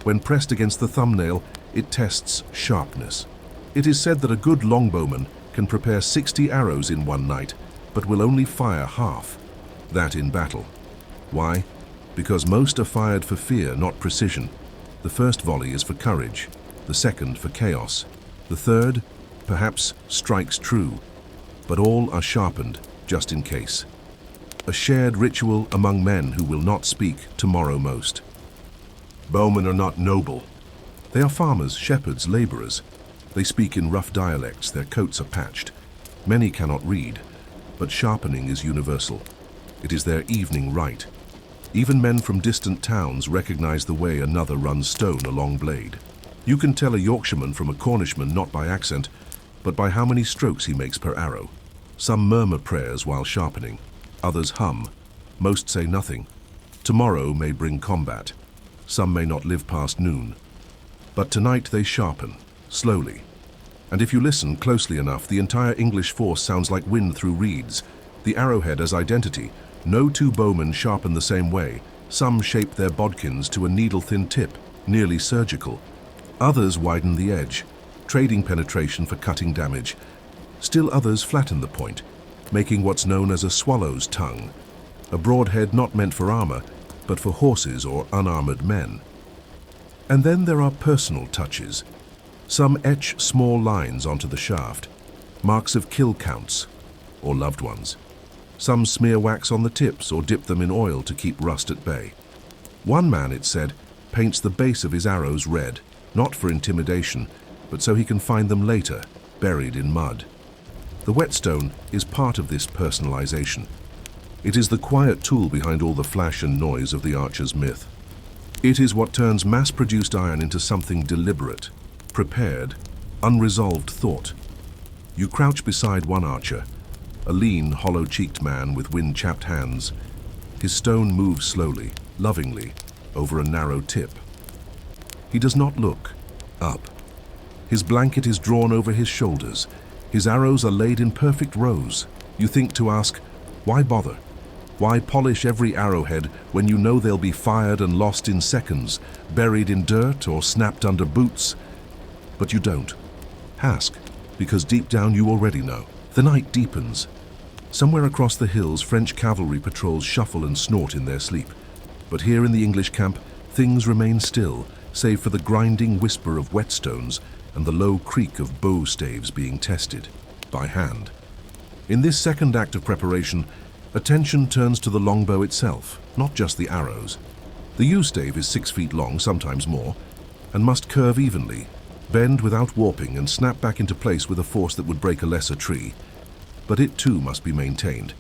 When pressed against the thumbnail, it tests sharpness. It is said that a good longbowman can prepare 60 arrows in one night, but will only fire half, that in battle. Why? Because most are fired for fear, not precision. The first volley is for courage, the second for chaos. The third, perhaps, strikes true, but all are sharpened, just in case. A shared ritual among men who will not speak tomorrow most. Bowmen are not noble. They are farmers, shepherds, laborers. They speak in rough dialects, their coats are patched. Many cannot read, but sharpening is universal. It is their evening rite. Even men from distant towns recognize the way another runs stone along blade. You can tell a Yorkshireman from a Cornishman not by accent, but by how many strokes he makes per arrow. Some murmur prayers while sharpening. Others hum. Most say nothing. Tomorrow may bring combat. Some may not live past noon. But tonight they sharpen, slowly. And if you listen closely enough, the entire English force sounds like wind through reeds. The arrowhead as identity. No two bowmen sharpen the same way. Some shape their bodkins to a needle-thin tip, nearly surgical. Others widen the edge, trading penetration for cutting damage. Still others flatten the point, making what's known as a swallow's tongue, a broadhead not meant for armor, but for horses or unarmored men. And then there are personal touches. Some etch small lines onto the shaft, marks of kill counts, or loved ones. Some smear wax on the tips or dip them in oil to keep rust at bay. One man, it said, paints the base of his arrows red, not for intimidation, but so he can find them later, buried in mud. The whetstone is part of this personalization. It is the quiet tool behind all the flash and noise of the archer's myth. It is what turns mass-produced iron into something deliberate, prepared, unresolved thought. You crouch beside one archer, a lean, hollow-cheeked man with wind-chapped hands. His stone moves slowly, lovingly, over a narrow tip. He does not look up. His blanket is drawn over his shoulders. His arrows are laid in perfect rows. You think to ask, why bother? Why polish every arrowhead when you know they'll be fired and lost in seconds, buried in dirt or snapped under boots? But you don't. Ask. Because deep down you already know. The night deepens. Somewhere across the hills, French cavalry patrols shuffle and snort in their sleep. But here in the English camp, things remain still, save for the grinding whisper of whetstones and the low creak of bow staves being tested by hand. In this second act of preparation, attention turns to the longbow itself, not just the arrows. The yew-stave is 6 feet long, sometimes more, and must curve evenly, bend without warping, and snap back into place with a force that would break a lesser tree. But it too must be maintained.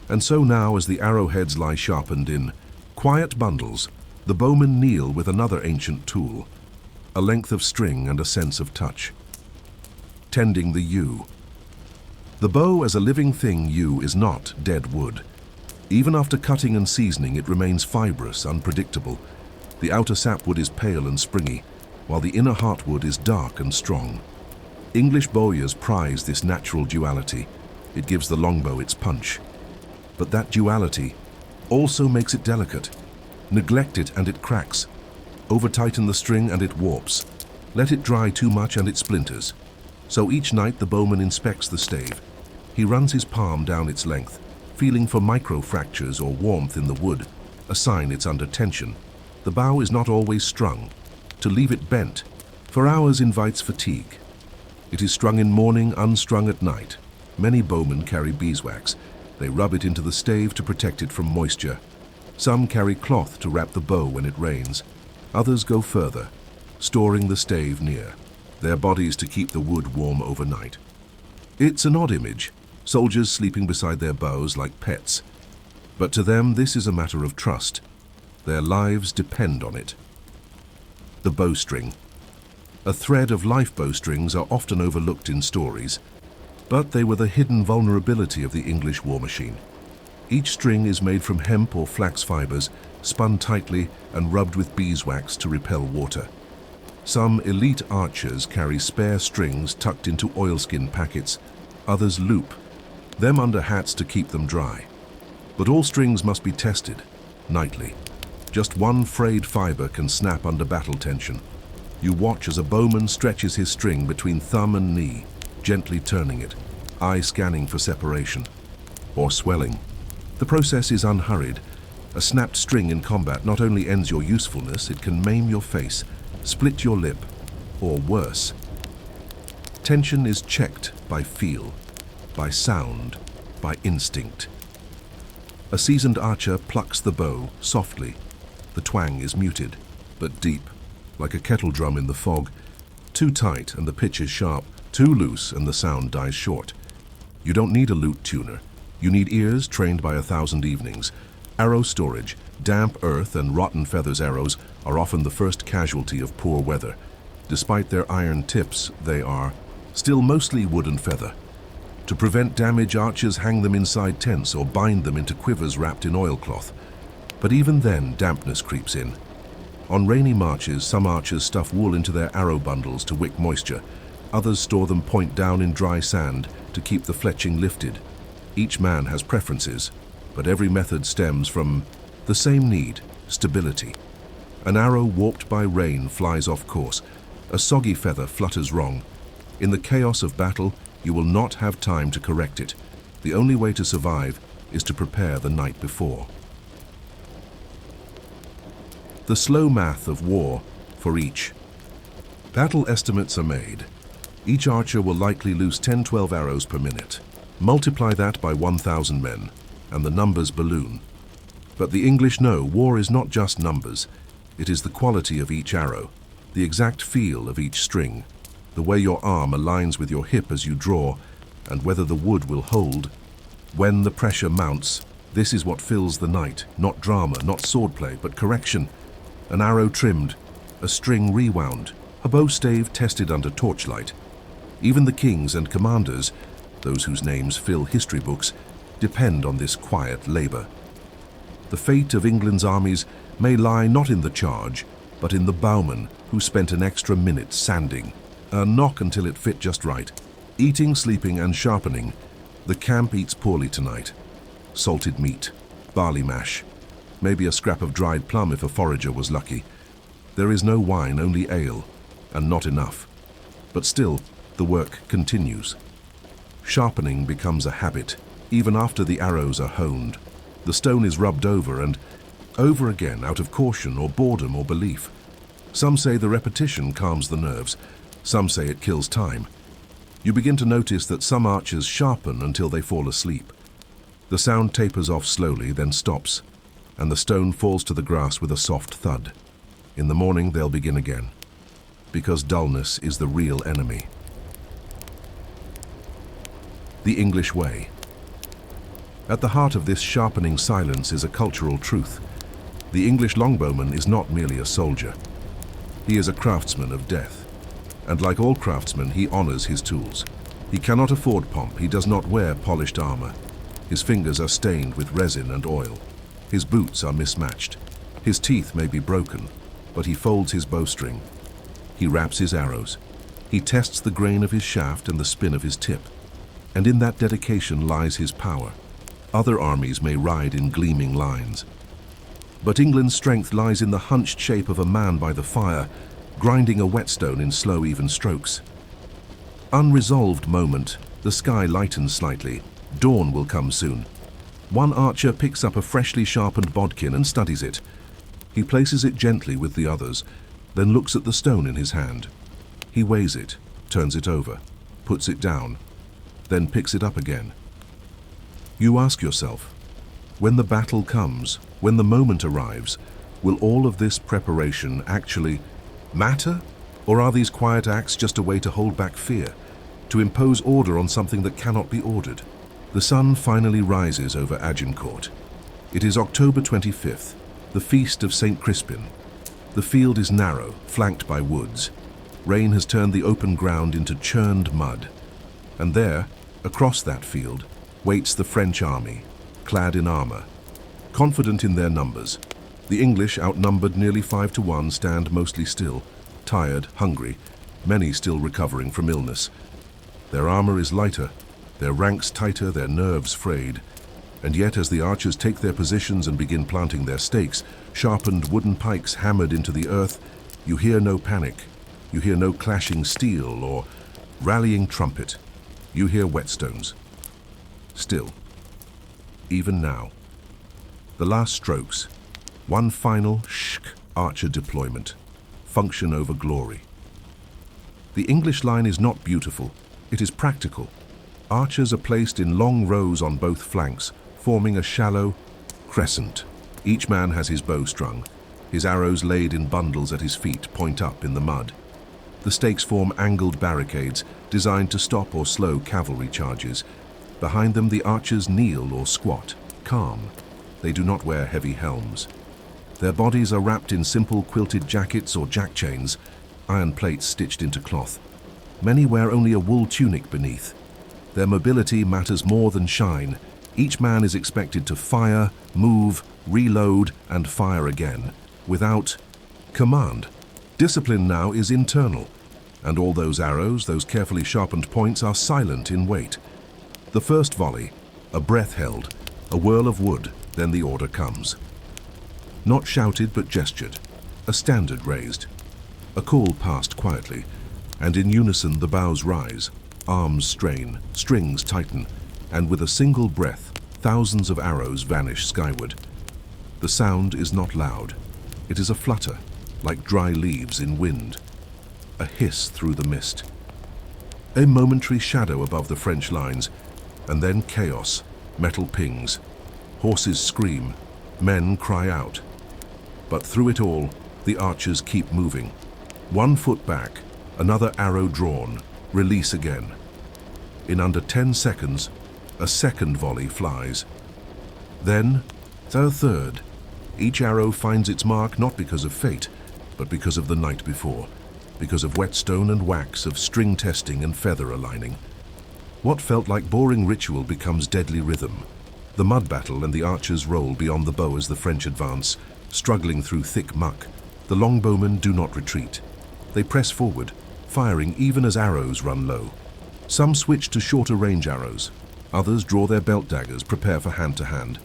And so now, as the arrowheads lie sharpened in quiet bundles, the bowmen kneel with another ancient tool, a length of string and a sense of touch. Tending the yew. The bow as a living thing yew is not dead wood. Even after cutting and seasoning, it remains fibrous, unpredictable. The outer sapwood is pale and springy, while the inner heartwood is dark and strong. English bowyers prize this natural duality. It gives the longbow its punch. But that duality also makes it delicate. Neglect it and it cracks. Over-tighten the string and it warps. Let it dry too much and it splinters. So each night the bowman inspects the stave. He runs his palm down its length, feeling for micro-fractures or warmth in the wood, a sign it's under tension. The bow is not always strung. To leave it bent for hours invites fatigue. It is strung in morning, unstrung at night. Many bowmen carry beeswax. They rub it into the stave to protect it from moisture. Some carry cloth to wrap the bow when it rains. Others go further, storing the stave near their bodies to keep the wood warm overnight. It's an odd image, soldiers sleeping beside their bows like pets. But to them this is a matter of trust. Their lives depend on it. The bowstring. A thread of life bowstrings are often overlooked in stories, but they were the hidden vulnerability of the English war machine. Each string is made from hemp or flax fibers, spun tightly and rubbed with beeswax to repel water. Some elite archers carry spare strings tucked into oilskin packets, others loop them under hats to keep them dry. But all strings must be tested, nightly. Just one frayed fiber can snap under battle tension. You watch as a bowman stretches his string between thumb and knee, gently turning it, eye scanning for separation or swelling. The process is unhurried. A snapped string in combat not only ends your usefulness, it can maim your face, split your lip, or worse. Tension is checked by feel, by sound, by instinct. A seasoned archer plucks the bow softly. The twang is muted, but deep, like a kettle drum in the fog. Too tight and the pitch is sharp, too loose and the sound dies short. You don't need a lute tuner. You need ears trained by 1,000 evenings. Arrow storage, damp earth and rotten feathers arrows are often the first casualty of poor weather. Despite their iron tips, they are still mostly wood and feather. To prevent damage, archers hang them inside tents or bind them into quivers wrapped in oilcloth. But even then, dampness creeps in. On rainy marches, some archers stuff wool into their arrow bundles to wick moisture. Others store them point down in dry sand to keep the fletching lifted. Each man has preferences, but every method stems from the same need: stability. An arrow warped by rain flies off course. A soggy feather flutters wrong. In the chaos of battle, you will not have time to correct it. The only way to survive is to prepare the night before. The slow math of war for each. Battle estimates are made. Each archer will likely lose 10-12 arrows per minute. Multiply that by 1,000 men, and the numbers balloon. But the English know war is not just numbers. It is the quality of each arrow, the exact feel of each string, the way your arm aligns with your hip as you draw, and whether the wood will hold. When the pressure mounts, this is what fills the night. Not drama, not swordplay, but correction. An arrow trimmed, a string rewound, a bow stave tested under torchlight. Even the kings and commanders, those whose names fill history books, depend on this quiet labor. The fate of England's armies may lie not in the charge, but in the bowman who spent an extra minute sanding, a knock until it fit just right. Eating, sleeping, and sharpening, the camp eats poorly tonight. Salted meat, barley mash, maybe a scrap of dried plum if a forager was lucky. There is no wine, only ale, and not enough. But still, The work continues. Sharpening becomes a habit, even after the arrows are honed. The stone is rubbed over and over again out of caution or boredom or belief. Some say the repetition calms the nerves, some say it kills time. You begin to notice that some archers sharpen until they fall asleep. The sound tapers off slowly, then stops, and the stone falls to the grass with a soft thud. In the morning they'll begin again, because dullness is the real enemy. The English way. At the heart of this sharpening silence is a cultural truth. The English longbowman is not merely a soldier. He is a craftsman of death. And like all craftsmen, he honors his tools. He cannot afford pomp. He does not wear polished armor. His fingers are stained with resin and oil. His boots are mismatched. His teeth may be broken, but he folds his bowstring. He wraps his arrows. He tests the grain of his shaft and the spin of his tip. And in that dedication lies his power. Other armies may ride in gleaming lines. But England's strength lies in the hunched shape of a man by the fire, grinding a whetstone in slow, even strokes. Unresolved moment, the sky lightens slightly. Dawn will come soon. One archer picks up a freshly sharpened bodkin and studies it. He places it gently with the others, then looks at the stone in his hand. He weighs it, turns it over, puts it down, then picks it up again. You ask yourself, when the battle comes, when the moment arrives, will all of this preparation actually matter? Or are these quiet acts just a way to hold back fear, to impose order on something that cannot be ordered? The sun finally rises over Agincourt. It is October 25th, the feast of St. Crispin. The field is narrow, flanked by woods. Rain has turned the open ground into churned mud. And there, across that field, waits the French army, clad in armor, confident in their numbers. The English, outnumbered nearly 5-1, stand mostly still, tired, hungry, many still recovering from illness. Their armor is lighter, their ranks tighter, their nerves frayed. And yet as the archers take their positions and begin planting their stakes, sharpened wooden pikes hammered into the earth, you hear no panic. You hear no clashing steel or rallying trumpet. You hear whetstones. Still, even now, the last strokes, one final archer deployment, function over glory. The English line is not beautiful, it is practical. Archers are placed in long rows on both flanks, forming a shallow crescent. Each man has his bow strung. His arrows laid in bundles at his feet point up in the mud. The stakes form angled barricades designed to stop or slow cavalry charges. Behind them the archers kneel or squat, calm. They do not wear heavy helms. Their bodies are wrapped in simple quilted jackets or jack chains, iron plates stitched into cloth. Many wear only a wool tunic beneath. Their mobility matters more than shine. Each man is expected to fire, move, reload, and fire again, without command. Discipline now is internal, and all those arrows, those carefully sharpened points, are silent in wait. The first volley, a breath held, a whirl of wood, then the order comes. Not shouted but gestured, a standard raised. A call passed quietly, and in unison the bows rise, arms strain, strings tighten, and with a single breath, thousands of arrows vanish skyward. The sound is not loud. It is a flutter, like dry leaves in wind, a hiss through the mist. A momentary shadow above the French lines, and then chaos, metal pings. Horses scream, men cry out. But through it all, the archers keep moving. 1 foot back, another arrow drawn, release again. In under 10 seconds, a second volley flies. Then, a third. Each arrow finds its mark not because of fate, but because of the night before, because of whetstone and wax, of string testing and feather aligning. What felt like boring ritual becomes deadly rhythm. The mud battle and the archers roll beyond the bow as the French advance, struggling through thick muck. The longbowmen do not retreat. They press forward, firing even as arrows run low. Some switch to shorter range arrows. Others draw their belt daggers, prepare for hand-to-hand.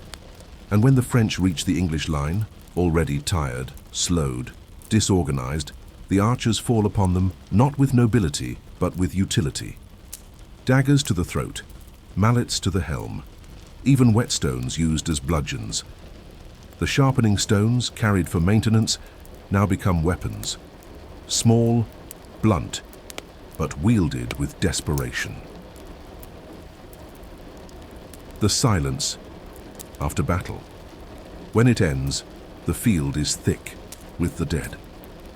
And when the French reach the English line, already tired, slowed, disorganized, the archers fall upon them not with nobility, but with utility. Daggers to the throat, mallets to the helm, even whetstones used as bludgeons. The sharpening stones, carried for maintenance, now become weapons. Small, blunt, but wielded with desperation. The silence after battle. When it ends, the field is thick with the dead.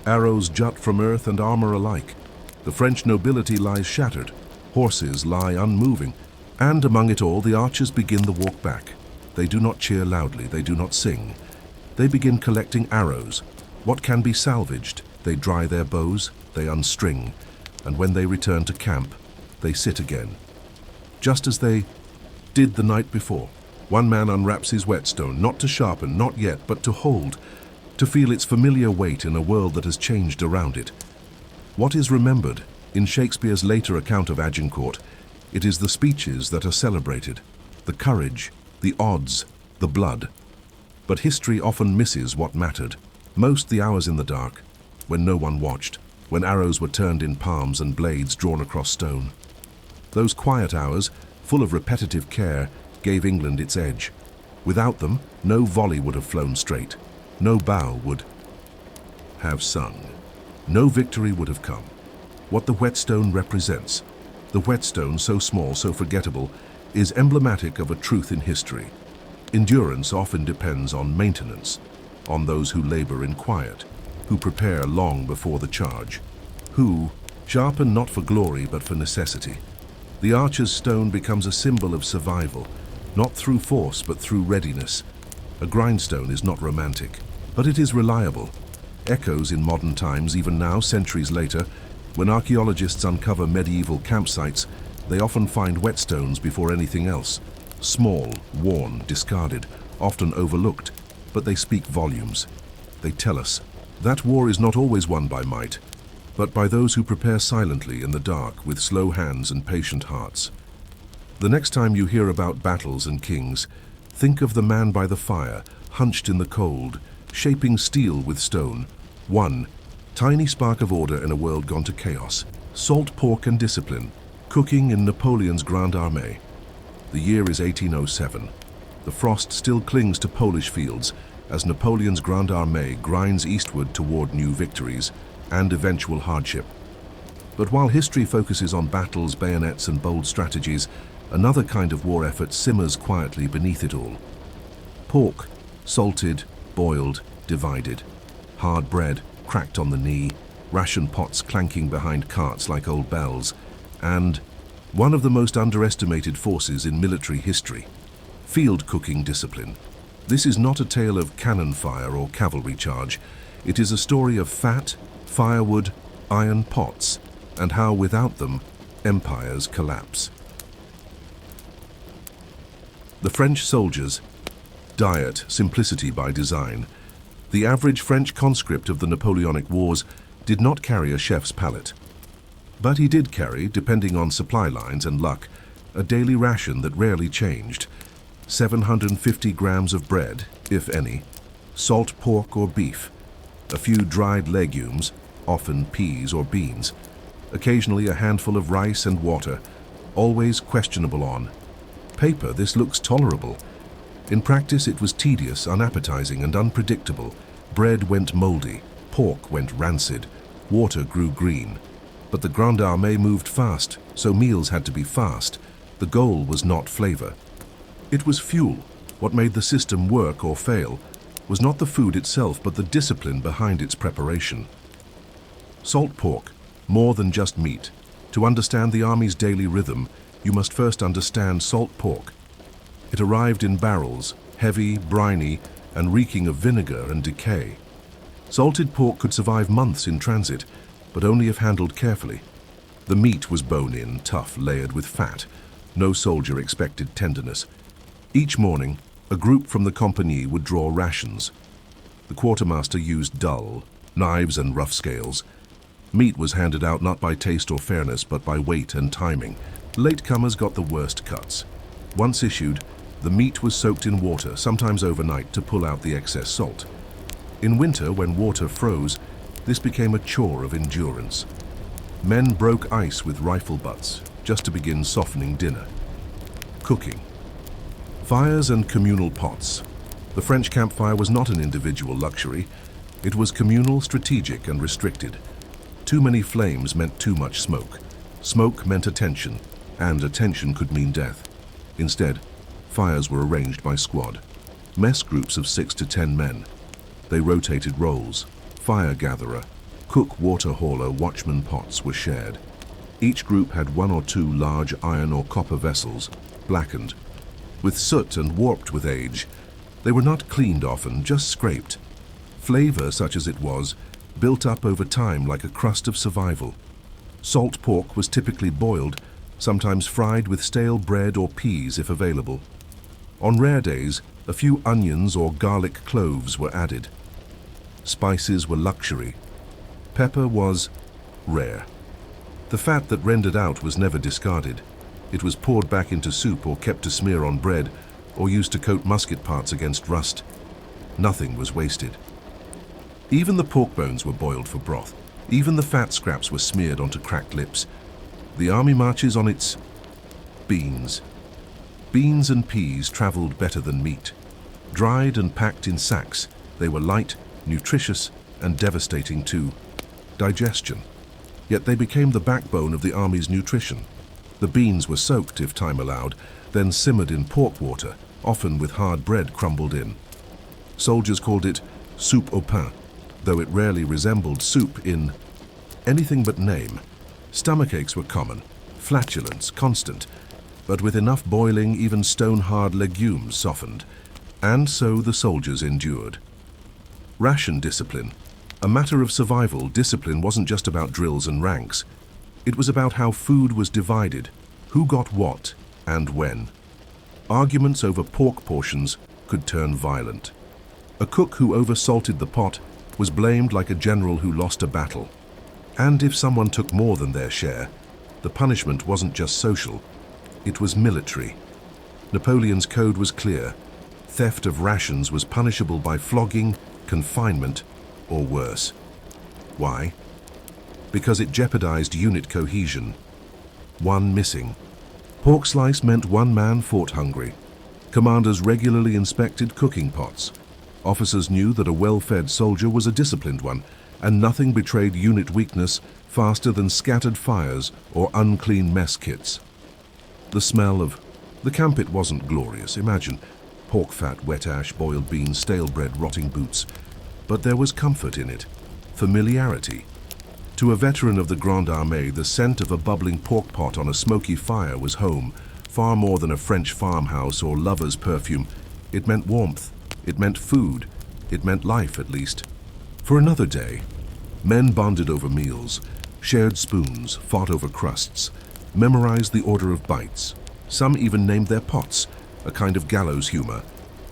Arrows jut from earth and armor alike. The French nobility lies shattered. Horses lie unmoving. And among it all, the archers begin the walk back. They do not cheer loudly, they do not sing. They begin collecting arrows. What can be salvaged? They dry their bows, they unstring, and when they return to camp, they sit again. Just as they did the night before. One man unwraps his whetstone, not to sharpen, not yet, but to hold, to feel its familiar weight in a world that has changed around it. What is remembered in Shakespeare's later account of Agincourt? It is the speeches that are celebrated, the courage, the odds, the blood. But history often misses what mattered, most the hours in the dark, when no one watched, when arrows were turned in palms and blades drawn across stone. Those quiet hours, full of repetitive care, gave England its edge. Without them, no volley would have flown straight, no bow would have sung, no victory would have come. What the whetstone represents, the whetstone, so small, so forgettable, is emblematic of a truth in history. Endurance often depends on maintenance, on those who labor in quiet, who prepare long before the charge, who sharpen not for glory but for necessity. The archer's stone becomes a symbol of survival, not through force but through readiness. A grindstone is not romantic, but it is reliable. Echoes in modern times, even now, centuries later, when archaeologists uncover medieval campsites, they often find whetstones before anything else. Small, worn, discarded, often overlooked, but they speak volumes. They tell us that war is not always won by might, but by those who prepare silently in the dark with slow hands and patient hearts. The next time you hear about battles and kings, think of the man by the fire, hunched in the cold, shaping steel with stone. One tiny spark of order in a world gone to chaos. Salt pork and discipline, cooking in Napoleon's Grande Armée. The year is 1807. The frost still clings to Polish fields as Napoleon's Grande Armée grinds eastward toward new victories and eventual hardship. But while history focuses on battles, bayonets, and bold strategies, another kind of war effort simmers quietly beneath it all. Pork, salted, boiled, divided. Hard bread, cracked on the knee, ration pots clanking behind carts like old bells, and one of the most underestimated forces in military history, field cooking discipline. This is not a tale of cannon fire or cavalry charge. It is a story of fat, firewood, iron pots, and how without them, empires collapse. The French soldiers' diet, simplicity by design. The average French conscript of the Napoleonic Wars did not carry a chef's palate. But he did carry, depending on supply lines and luck, a daily ration that rarely changed. 750 grams of bread, if any, salt pork or beef, a few dried legumes, often peas or beans, occasionally a handful of rice and water, always questionable on paper. This looks tolerable. In practice, it was tedious, unappetizing, and unpredictable. Bread went moldy, pork went rancid, water grew green. But the Grande Armée moved fast, so meals had to be fast. The goal was not flavor. It was fuel. What made the system work or fail was not the food itself, but the discipline behind its preparation. Salt pork, more than just meat. To understand the army's daily rhythm, you must first understand salt pork. It arrived in barrels, heavy, briny, and reeking of vinegar and decay. Salted pork could survive months in transit, but only if handled carefully. The meat was bone-in, tough, layered with fat. No soldier expected tenderness. Each morning, a group from the compagnie would draw rations. The quartermaster used dull, knives and rough scales. Meat was handed out not by taste or fairness, but by weight and timing. Latecomers got the worst cuts. Once issued, the meat was soaked in water, sometimes overnight, to pull out the excess salt. In winter, when water froze, this became a chore of endurance. Men broke ice with rifle butts just to begin softening dinner. Cooking. Fires and communal pots. The French campfire was not an individual luxury. It was communal, strategic, and restricted. Too many flames meant too much smoke. Smoke meant attention, and attention could mean death. Instead, fires were arranged by squad. Mess groups of 6 to 10 men. They rotated roles. Fire gatherer, cook, water hauler, watchman pots were shared. Each group had 1 or 2 large iron or copper vessels, blackened. With soot and warped with age, they were not cleaned often, just scraped. Flavor, such as it was, built up over time like a crust of survival. Salt pork was typically boiled, sometimes fried with stale bread or peas if available. On rare days, a few onions or garlic cloves were added. Spices were luxury. Pepper was rare. The fat that rendered out was never discarded. It was poured back into soup or kept to smear on bread or used to coat musket parts against rust. Nothing was wasted. Even the pork bones were boiled for broth. Even the fat scraps were smeared onto cracked lips. The army marches on its beans. Beans and peas traveled better than meat. Dried and packed in sacks, they were light, nutritious, and devastating to digestion. Yet they became the backbone of the army's nutrition. The beans were soaked, if time allowed, then simmered in pork water, often with hard bread crumbled in. Soldiers called it soupe au pain, though it rarely resembled soup in anything but name. Stomachaches were common, flatulence constant, but with enough boiling, even stone-hard legumes softened, and so the soldiers endured. Ration discipline. A matter of survival, discipline wasn't just about drills and ranks. It was about how food was divided, who got what, and when. Arguments over pork portions could turn violent. A cook who oversalted the pot was blamed like a general who lost a battle. And if someone took more than their share, the punishment wasn't just social, it was military. Napoleon's code was clear. Theft of rations was punishable by flogging, confinement, or worse. Why? Because it jeopardized unit cohesion. One missing. Pork slice meant one man fought hungry. Commanders regularly inspected cooking pots. Officers knew that a well-fed soldier was a disciplined one, and nothing betrayed unit weakness faster than scattered fires or unclean mess kits. The smell of the camp, it wasn't glorious. Imagine pork fat, wet ash, boiled beans, stale bread, rotting boots. But there was comfort in it, familiarity. To a veteran of the Grande Armée, the scent of a bubbling pork pot on a smoky fire was home, far more than a French farmhouse or lover's perfume. It meant warmth, it meant food, it meant life at least. For another day, men bonded over meals, shared spoons, fought over crusts, memorized the order of bites. Some even named their pots, a kind of gallows humor.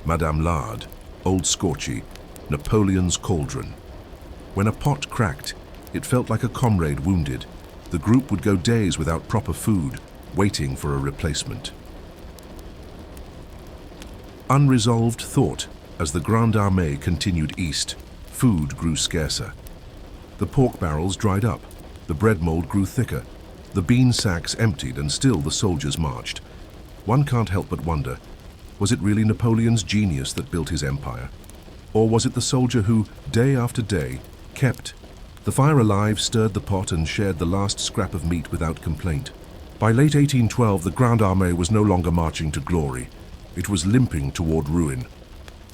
Madame Lard, Old Scorchy, Napoleon's cauldron. When a pot cracked, it felt like a comrade wounded. The group would go days without proper food, waiting for a replacement. Unresolved thought. As the Grande Armée continued east, food grew scarcer. The pork barrels dried up, the bread mold grew thicker, the bean sacks emptied, and still the soldiers marched. One can't help but wonder, was it really Napoleon's genius that built his empire? Or was it the soldier who, day after day, kept the fire alive, stirred the pot, and shared the last scrap of meat without complaint? By late 1812, the Grande Armée was no longer marching to glory. It was limping toward ruin.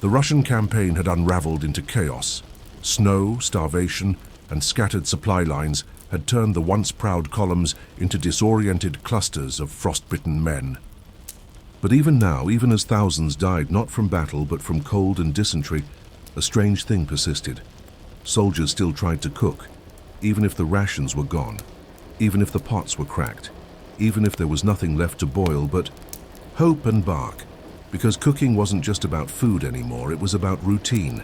The Russian campaign had unraveled into chaos. Snow, starvation, and scattered supply lines had turned the once proud columns into disoriented clusters of frostbitten men. But even now, even as thousands died not from battle but from cold and dysentery, a strange thing persisted. Soldiers still tried to cook, even if the rations were gone, even if the pots were cracked, even if there was nothing left to boil but hope and bark. Because cooking wasn't just about food anymore, it was about routine.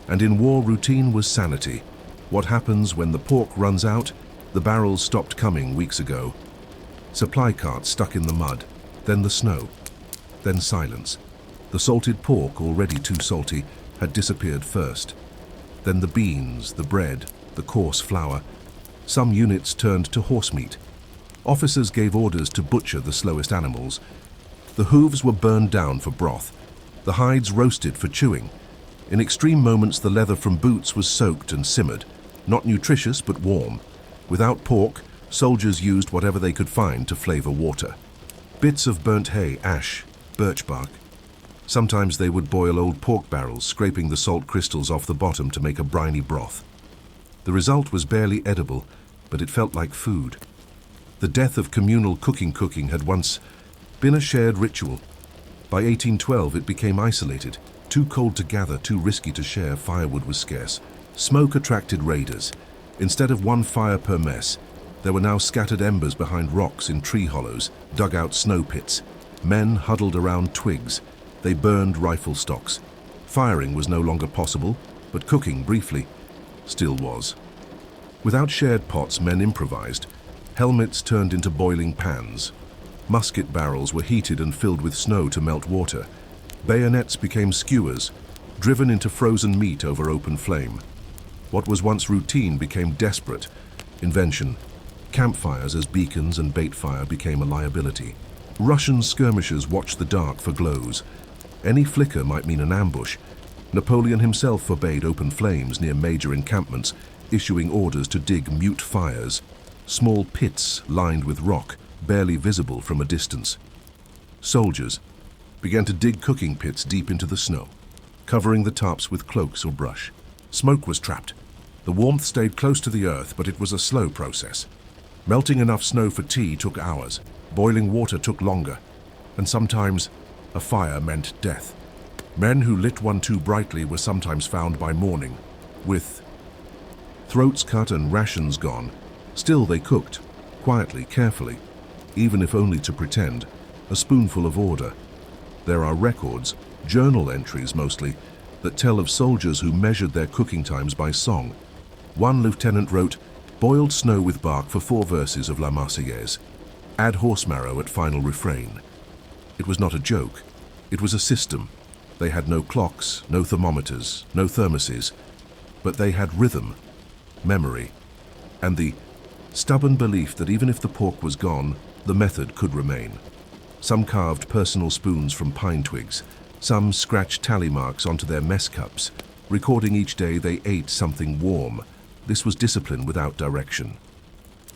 And in war, routine was sanity. What happens when the pork runs out? The barrels stopped coming weeks ago. Supply carts stuck in the mud, then the snow, then silence. The salted pork, already too salty, had disappeared first. Then the beans, the bread, the coarse flour. Some units turned to horse meat. Officers gave orders to butcher the slowest animals. The hooves were burned down for broth, the hides roasted for chewing. In extreme moments, the leather from boots was soaked and simmered, not nutritious but warm. Without pork, soldiers used whatever they could find to flavor water. Bits of burnt hay, ash, birch bark. Sometimes they would boil old pork barrels, scraping the salt crystals off the bottom to make a briny broth. The result was barely edible, but it felt like food. The death of communal cooking had once been a shared ritual. By 1812 it became isolated. Too cold to gather, too risky to share, firewood was scarce. Smoke attracted raiders. Instead of one fire per mess, there were now scattered embers behind rocks in tree hollows, dug out snow pits. Men huddled around twigs. They burned rifle stocks. Firing was no longer possible, but cooking, briefly, still was. Without shared pots, men improvised. Helmets turned into boiling pans. Musket barrels were heated and filled with snow to melt water. Bayonets became skewers, driven into frozen meat over open flame. What was once routine became desperate. Invention. Campfires as beacons and bait fire became a liability. Russian skirmishers watched the dark for glows. Any flicker might mean an ambush. Napoleon himself forbade open flames near major encampments, issuing orders to dig mute fires, small pits lined with rock, barely visible from a distance. Soldiers began to dig cooking pits deep into the snow, covering the tops with cloaks or brush. Smoke was trapped. The warmth stayed close to the earth, but it was a slow process. Melting enough snow for tea took hours. Boiling water took longer. And sometimes a fire meant death. Men who lit one too brightly were sometimes found by morning, with throats cut and rations gone. Still they cooked, quietly, carefully, even if only to pretend, a spoonful of order. There are records, journal entries mostly, that tell of soldiers who measured their cooking times by song. One lieutenant wrote, "Boiled snow with bark for 4 verses of La Marseillaise. Add horse marrow at final refrain." It was not a joke. It was a system. They had no clocks, no thermometers, no thermoses, but they had rhythm, memory, and the stubborn belief that even if the pork was gone, the method could remain. Some carved personal spoons from pine twigs. Some scratched tally marks onto their mess cups, recording each day they ate something warm. This was discipline without direction.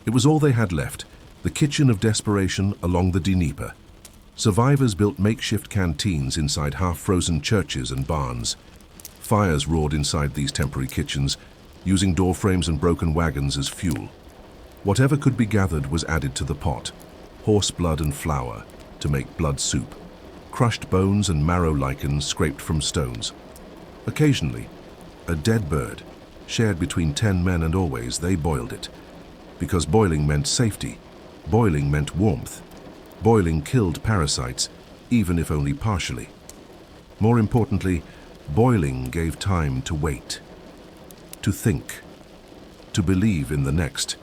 It was all they had left, the kitchen of desperation along the Dnieper. Survivors built makeshift canteens inside half-frozen churches and barns. Fires roared inside these temporary kitchens, using doorframes and broken wagons as fuel. Whatever could be gathered was added to the pot. Horse blood and flour to make blood soup. Crushed bones and marrow lichens scraped from stones. Occasionally, a dead bird, shared between 10 men, and always they boiled it. Because boiling meant safety. Boiling meant warmth. Boiling killed parasites, even if only partially. More importantly, boiling gave time to wait, to think, to believe in the next.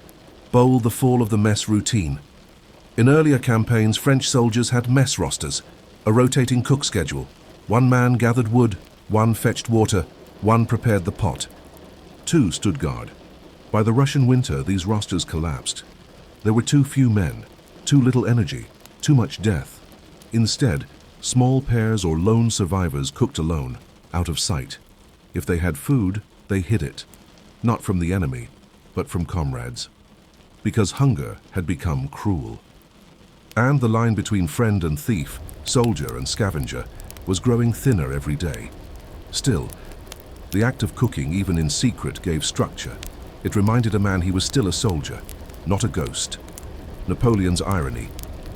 Bowl the fall of the mess routine. In earlier campaigns, French soldiers had mess rosters, a rotating cook schedule. One man gathered wood, one fetched water, one prepared the pot. 2 stood guard. By the Russian winter, these rosters collapsed. There were too few men, too little energy, too much death. Instead, small pairs or lone survivors cooked alone, out of sight. If they had food, they hid it, not from the enemy, but from comrades. Because hunger had become cruel. And the line between friend and thief, soldier and scavenger, was growing thinner every day. Still, the act of cooking, even in secret, gave structure. It reminded a man he was still a soldier, not a ghost. Napoleon's irony,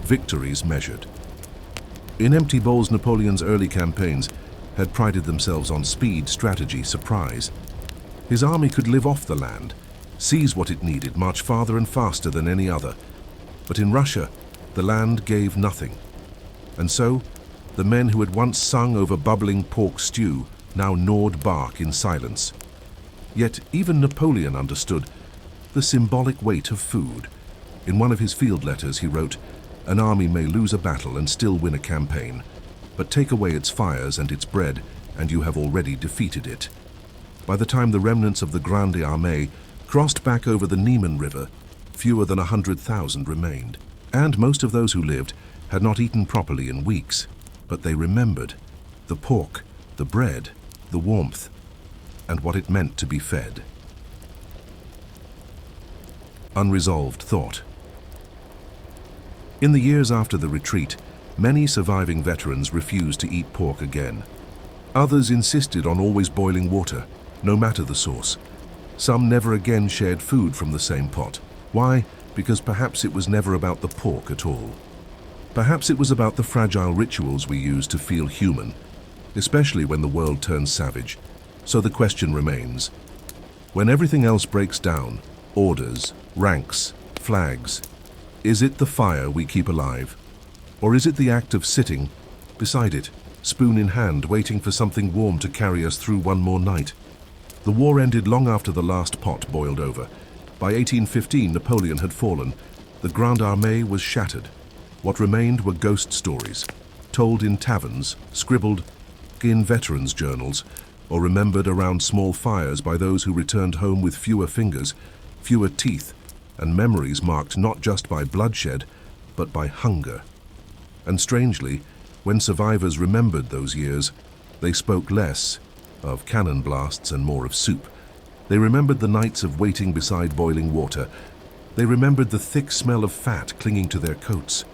victories measured. In empty bowls, Napoleon's early campaigns had prided themselves on speed, strategy, surprise. His army could live off the land, seize what it needed, march farther and faster than any other. But in Russia, the land gave nothing. And so, the men who had once sung over bubbling pork stew now gnawed bark in silence. Yet even Napoleon understood the symbolic weight of food. In one of his field letters he wrote, "An army may lose a battle and still win a campaign, but take away its fires and its bread, and you have already defeated it." By the time the remnants of the Grande Armée Crossed back over the Niemen River, fewer than 100,000 remained, and most of those who lived had not eaten properly in weeks, but they remembered the pork, the bread, the warmth, and what it meant to be fed. Unresolved thought. In the years after the retreat, many surviving veterans refused to eat pork again. Others insisted on always boiling water, no matter the source. Some never again shared food from the same pot. Why? Because perhaps it was never about the pork at all. Perhaps it was about the fragile rituals we use to feel human, especially when the world turns savage. So the question remains, when everything else breaks down, orders, ranks, flags, is it the fire we keep alive? Or is it the act of sitting beside it, spoon in hand, waiting for something warm to carry us through one more night? The war ended long after the last pot boiled over. By 1815, Napoleon had fallen. The Grande Armée was shattered. What remained were ghost stories, told in taverns, scribbled in veterans' journals, or remembered around small fires by those who returned home with fewer fingers, fewer teeth, and memories marked not just by bloodshed, but by hunger. And strangely, when survivors remembered those years, they spoke less of cannon blasts and more of soup. They remembered the nights of waiting beside boiling water. They remembered the thick smell of fat clinging to their coats.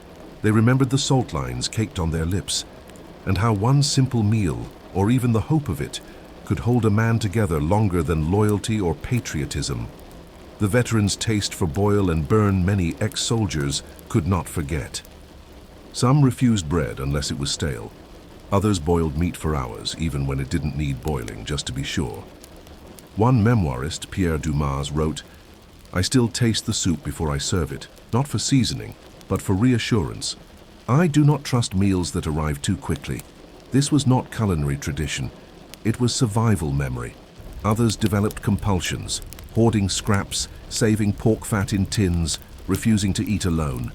They remembered the salt lines caked on their lips, and how one simple meal, or even the hope of it, could hold a man together longer than loyalty or patriotism. The veterans' taste for boil and burn many ex-soldiers could not forget. Some refused bread unless it was stale. Others boiled meat for hours, even when it didn't need boiling, just to be sure. One memoirist, Pierre Dumas, wrote, "I still taste the soup before I serve it, not for seasoning, but for reassurance. I do not trust meals that arrive too quickly. This was not culinary tradition. It was survival memory. Others developed compulsions, hoarding scraps, saving pork fat in tins, refusing to eat alone.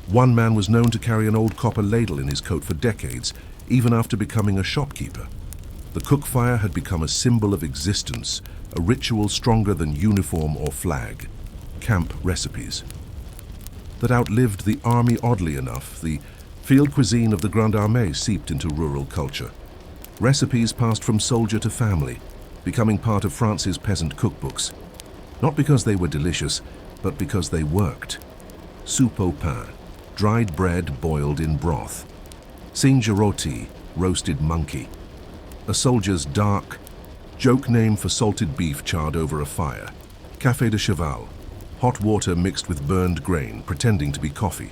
One man was known to carry an old copper ladle in his coat for decades, even after becoming a shopkeeper. The cook fire had become a symbol of existence, a ritual stronger than uniform or flag. Camp recipes that outlived the army. Oddly enough, the field cuisine of the Grande Armée seeped into rural culture. Recipes passed from soldier to family, becoming part of France's peasant cookbooks. Not because they were delicious, but because they worked. Soupe au pain, dried bread boiled in broth. Singe rôti, roasted monkey. A soldier's dark, joke name for salted beef charred over a fire. Café de cheval, hot water mixed with burned grain, pretending to be coffee.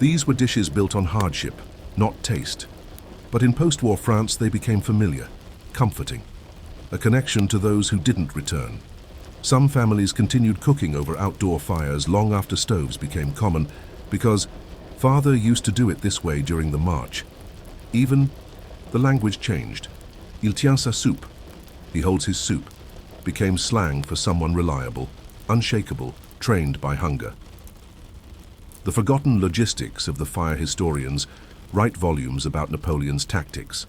These were dishes built on hardship, not taste. But in post-war France, they became familiar, comforting, a connection to those who didn't return. Some families continued cooking over outdoor fires long after stoves became common, because father used to do it this way during the march. Even the language changed. Il tient sa soupe, he holds his soup, became slang for someone reliable, unshakable, trained by hunger. The forgotten logistics of the fire historians write volumes about Napoleon's tactics.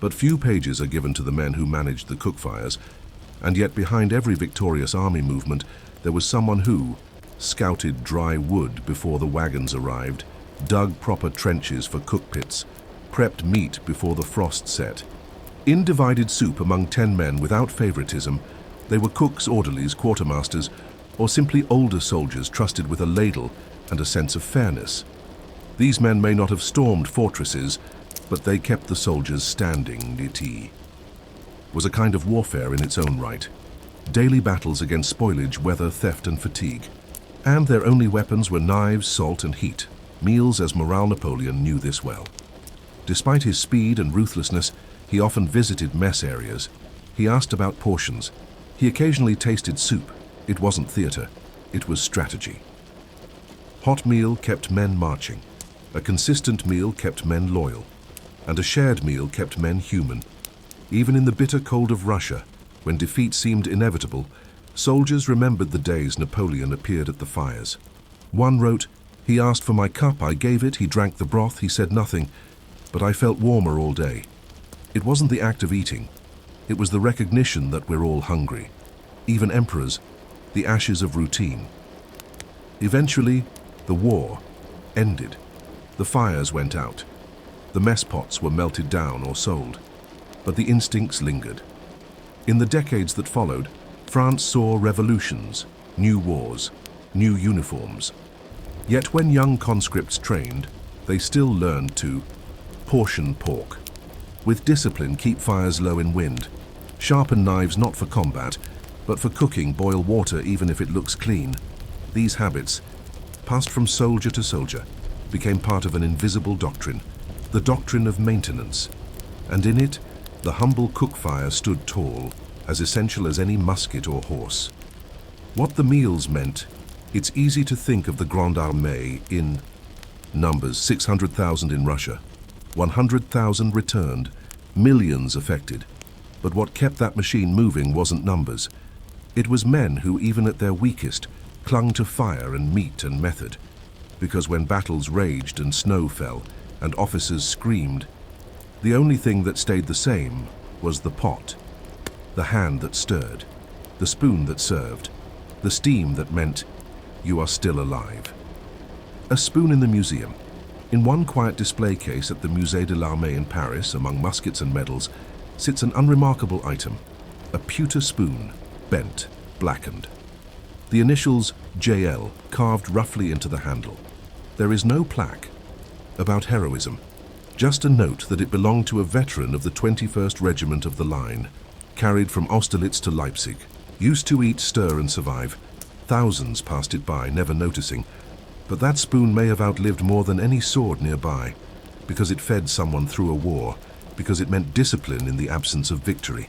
But few pages are given to the men who managed the cook fires, and yet behind every victorious army movement there was someone who scouted dry wood before the wagons arrived, dug proper trenches for cook pits, prepped meat before the frost set. In divided soup among 10 men without favoritism, they were cooks, orderlies, quartermasters, or simply older soldiers trusted with a ladle and a sense of fairness. These men may not have stormed fortresses, but they kept the soldiers standing. It was a kind of warfare in its own right. Daily battles against spoilage, weather, theft, and fatigue. And their only weapons were knives, salt, and heat. Meals, as Morale Napoleon knew this well. Despite his speed and ruthlessness, he often visited mess areas. He asked about portions. He occasionally tasted soup. It wasn't theater, it was strategy. Hot meal kept men marching. A consistent meal kept men loyal. And a shared meal kept men human. Even in the bitter cold of Russia, when defeat seemed inevitable, soldiers remembered the days Napoleon appeared at the fires. One wrote, "He asked for my cup, I gave it, he drank the broth, he said nothing, but I felt warmer all day." It wasn't the act of eating. It was the recognition that we're all hungry. Even emperors. the ashes of routine. Eventually, the war ended. The fires went out. The mess pots were melted down or sold. But the instincts lingered. In the decades that followed, France saw revolutions, new wars, new uniforms. Yet when young conscripts trained, they still learned to portion pork. With discipline, keep fires low in wind. Sharpen knives not for combat, but for cooking. Boil water even if it looks clean. These habits, passed from soldier to soldier, became part of an invisible doctrine, the doctrine of maintenance. And in it, the humble cook fire stood tall, as essential as any musket or horse. What the meals meant, it's easy to think of the Grande Armée in numbers: 600,000 in Russia, 100,000 returned, millions affected. But what kept that machine moving wasn't numbers. It was men who, even at their weakest, clung to fire and meat and method. Because when battles raged and snow fell and officers screamed, the only thing that stayed the same was the pot, the hand that stirred, the spoon that served, the steam that meant you are still alive. A spoon in the museum. In one quiet display case at the Musée de l'Armée in Paris, among muskets and medals, sits an unremarkable item, a pewter spoon, bent, blackened. The initials JL carved roughly into the handle. There is no plaque about heroism, just a note that it belonged to a veteran of the 21st Regiment of the Line, carried from Austerlitz to Leipzig. Used to eat, stir and survive. Thousands passed it by, never noticing. But that spoon may have outlived more than any sword nearby, because it fed someone through a war, because it meant discipline in the absence of victory.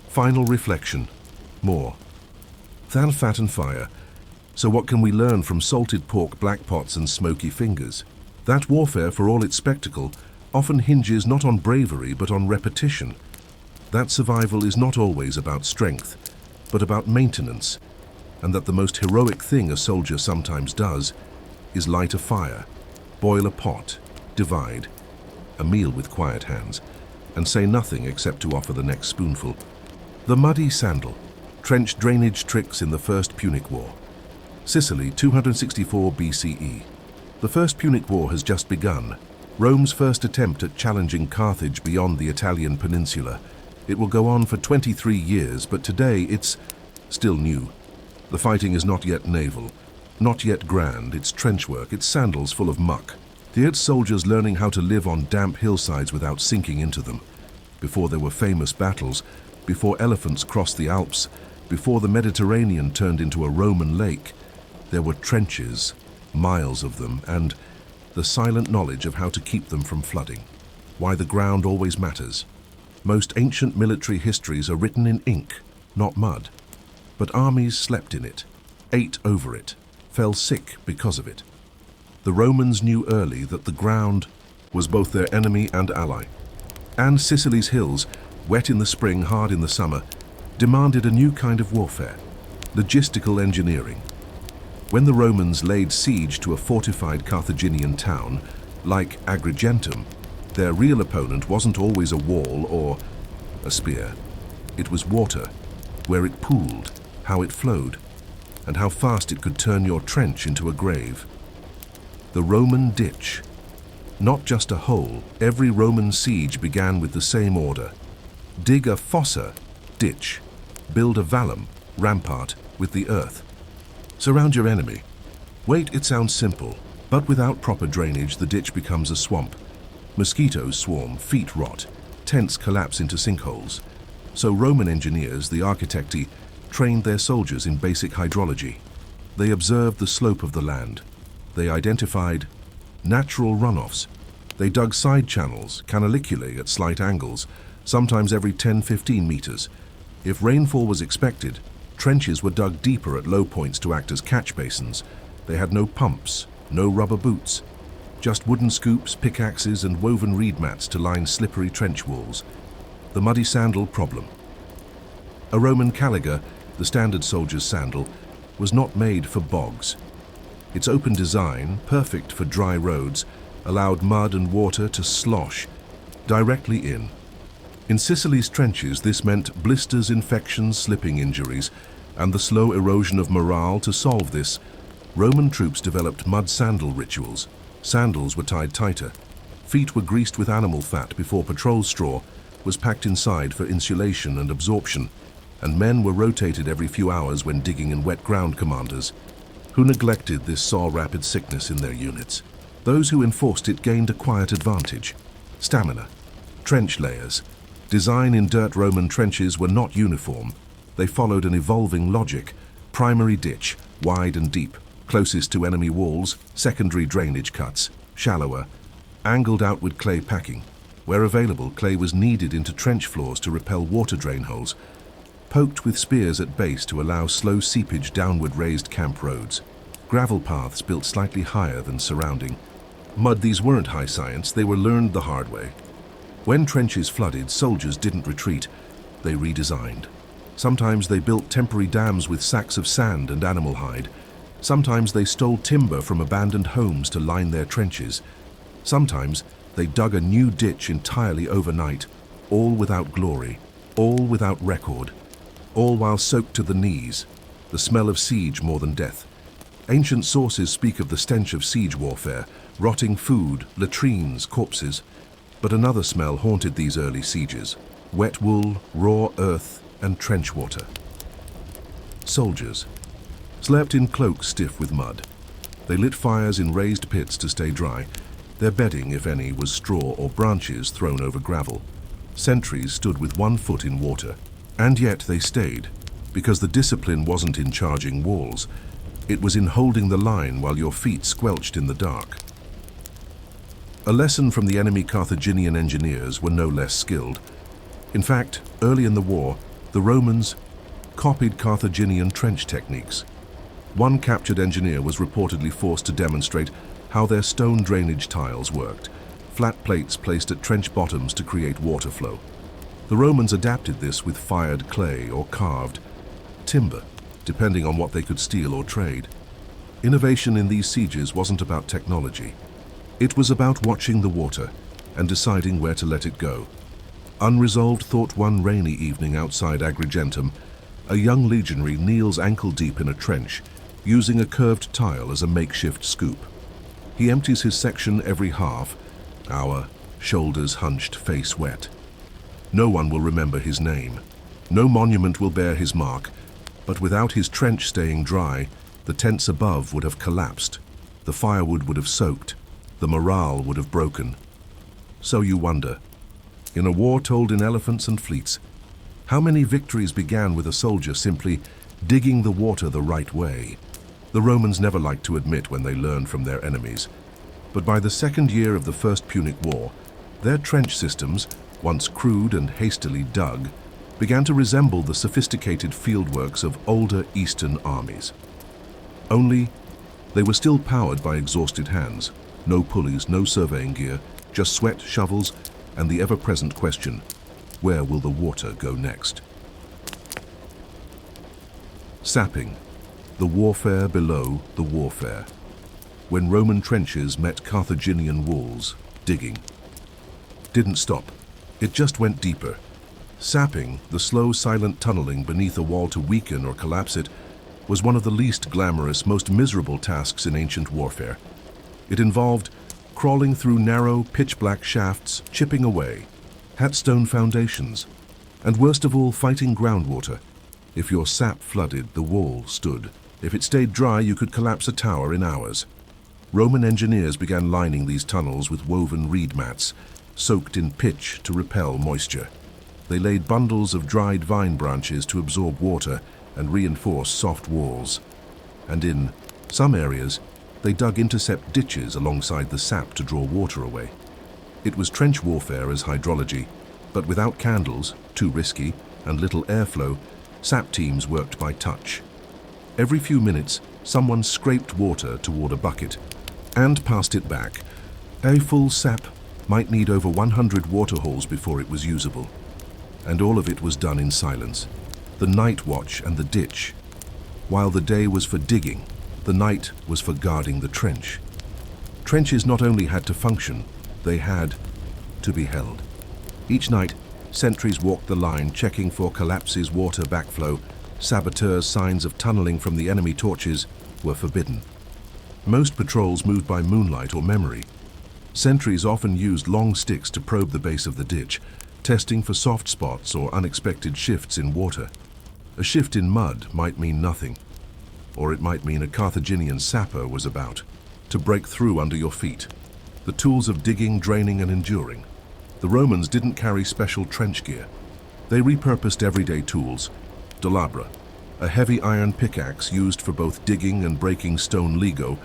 Final reflection. More than fat and fire. So what can we learn from salted pork, black pots and smoky fingers? That warfare, for all its spectacle, often hinges not on bravery but on repetition. That survival is not always about strength, but about maintenance, and that the most heroic thing a soldier sometimes does is light a fire, boil a pot, divide a meal with quiet hands, and say nothing except to offer the next spoonful. The muddy sandal, trench drainage tricks in the First Punic War. Sicily, 264 BCE. The First Punic War has just begun, Rome's first attempt at challenging Carthage beyond the Italian peninsula. It will go on for 23 years, but today it's still new. The fighting is not yet naval, not yet grand. It's trench work, it's sandals full of muck. It's soldiers learning how to live on damp hillsides without sinking into them. Before there were famous battles, before elephants crossed the Alps, before the Mediterranean turned into a Roman lake, there were trenches, miles of them, and the silent knowledge of how to keep them from flooding. Why the ground always matters. Most ancient military histories are written in ink, not mud. But armies slept in it, ate over it, fell sick because of it. The Romans knew early that the ground was both their enemy and ally. And Sicily's hills, wet in the spring, hard in the summer, demanded a new kind of warfare, logistical engineering. When the Romans laid siege to a fortified Carthaginian town, like Agrigentum, their real opponent wasn't always a wall or a spear. It was water, where it pooled, how it flowed, and how fast it could turn your trench into a grave. The Roman ditch. Not just a hole, every Roman siege began with the same order. Dig a fossa, ditch. Build a vallum, rampart, with the earth. Surround your enemy. Wait, it sounds simple, but without proper drainage, the ditch becomes a swamp. Mosquitoes swarm, feet rot, tents collapse into sinkholes. So Roman engineers, the architecti, trained their soldiers in basic hydrology. They observed the slope of the land. They identified natural runoffs. They dug side channels, canaliculae at slight angles, sometimes every 10-15 meters. If rainfall was expected, trenches were dug deeper at low points to act as catch basins. They had no pumps, no rubber boots, just wooden scoops, pickaxes, and woven reed mats to line slippery trench walls. The muddy sandal problem. A Roman caliga, the standard soldier's sandal, was not made for bogs. Its open design, perfect for dry roads, allowed mud and water to slosh directly in. In Sicily's trenches, this meant blisters, infections, slipping injuries, and the slow erosion of morale. To solve this, Roman troops developed mud sandal rituals. Sandals were tied tighter. Feet were greased with animal fat before patrol straw was packed inside for insulation and absorption, and men were rotated every few hours when digging in wet ground. Commanders who neglected this saw rapid sickness in their units. Those who enforced it gained a quiet advantage. Stamina. Trench layers. Design in dirt. Roman trenches were not uniform. They followed an evolving logic. Primary ditch, wide and deep, closest to enemy walls. Secondary drainage cuts, shallower, angled outward. Clay packing. Where available, clay was kneaded into trench floors to repel water drain holes, poked with spears at base to allow slow seepage downward. Raised camp roads. Gravel paths built slightly higher than surrounding. Mud. These weren't high science, they were learned the hard way. When trenches flooded, soldiers didn't retreat, they redesigned. Sometimes they built temporary dams with sacks of sand and animal hide. Sometimes they stole timber from abandoned homes to line their trenches. Sometimes they dug a new ditch entirely overnight, all without glory, all without record, all while soaked to the knees, the smell of siege more than death. Ancient sources speak of the stench of siege warfare, rotting food, latrines, corpses. But another smell haunted these early sieges: wet wool, raw earth, and trench water. Soldiers slept in cloaks stiff with mud. They lit fires in raised pits to stay dry. Their bedding, if any, was straw or branches thrown over gravel. Sentries stood with 1 foot in water. And yet they stayed, because the discipline wasn't in charging walls. It was in holding the line while your feet squelched in the dark. A lesson from the enemy. Carthaginian engineers were no less skilled. In fact, early in the war, the Romans copied Carthaginian trench techniques. One captured engineer was reportedly forced to demonstrate how their stone drainage tiles worked, flat plates placed at trench bottoms to create water flow. The Romans adapted this with fired clay or carved timber, depending on what they could steal or trade. Innovation in these sieges wasn't about technology. It was about watching the water and deciding where to let it go. Unresolved thought. One rainy evening outside Agrigentum, a young legionary kneels ankle-deep in a trench, using a curved tile as a makeshift scoop. He empties his section every half hour, shoulders hunched, face wet. No one will remember his name. No monument will bear his mark, but without his trench staying dry, the tents above would have collapsed, the firewood would have soaked, the morale would have broken. So you wonder, in a war told in elephants and fleets, how many victories began with a soldier simply digging the water the right way? The Romans never liked to admit when they learned from their enemies. But by the second year of the First Punic War, their trench systems, once crude and hastily dug, began to resemble the sophisticated fieldworks of older Eastern armies. Only, they were still powered by exhausted hands. No pulleys, no surveying gear, just sweat, shovels, and the ever-present question, where will the water go next? Sapping, the warfare below the warfare. When Roman trenches met Carthaginian walls, digging didn't stop. It just went deeper. Sapping, the slow, silent tunneling beneath a wall to weaken or collapse it, was one of the least glamorous, most miserable tasks in ancient warfare. It involved crawling through narrow, pitch-black shafts, chipping away, hat-stone foundations, and worst of all, fighting groundwater. If your sap flooded, the wall stood. If it stayed dry, you could collapse a tower in hours. Roman engineers began lining these tunnels with woven reed mats, soaked in pitch to repel moisture. They laid bundles of dried vine branches to absorb water and reinforce soft walls. And in some areas, they dug intercept ditches alongside the sap to draw water away. It was trench warfare as hydrology, but without candles, too risky, and little airflow, sap teams worked by touch. Every few minutes, someone scraped water toward a bucket and passed it back. A full sap might need over 100 water holes before it was usable. And all of it was done in silence. The night watch and the ditch. While the day was for digging, the night was for guarding the trench. Trenches not only had to function, they had to be held. Each night, Sentries walked the line, checking for collapses, water backflow. Saboteurs' signs of tunneling from the enemy torches were forbidden. Most patrols moved by moonlight or memory. Sentries often used long sticks to probe the base of the ditch, testing for soft spots or unexpected shifts in water. A shift in mud might mean nothing, or it might mean a Carthaginian sapper was about to break through under your feet. The tools of digging, draining, and enduring. The Romans didn't carry special trench gear. They repurposed everyday tools. Dolabra, a heavy iron pickaxe used for both digging and breaking stone lego,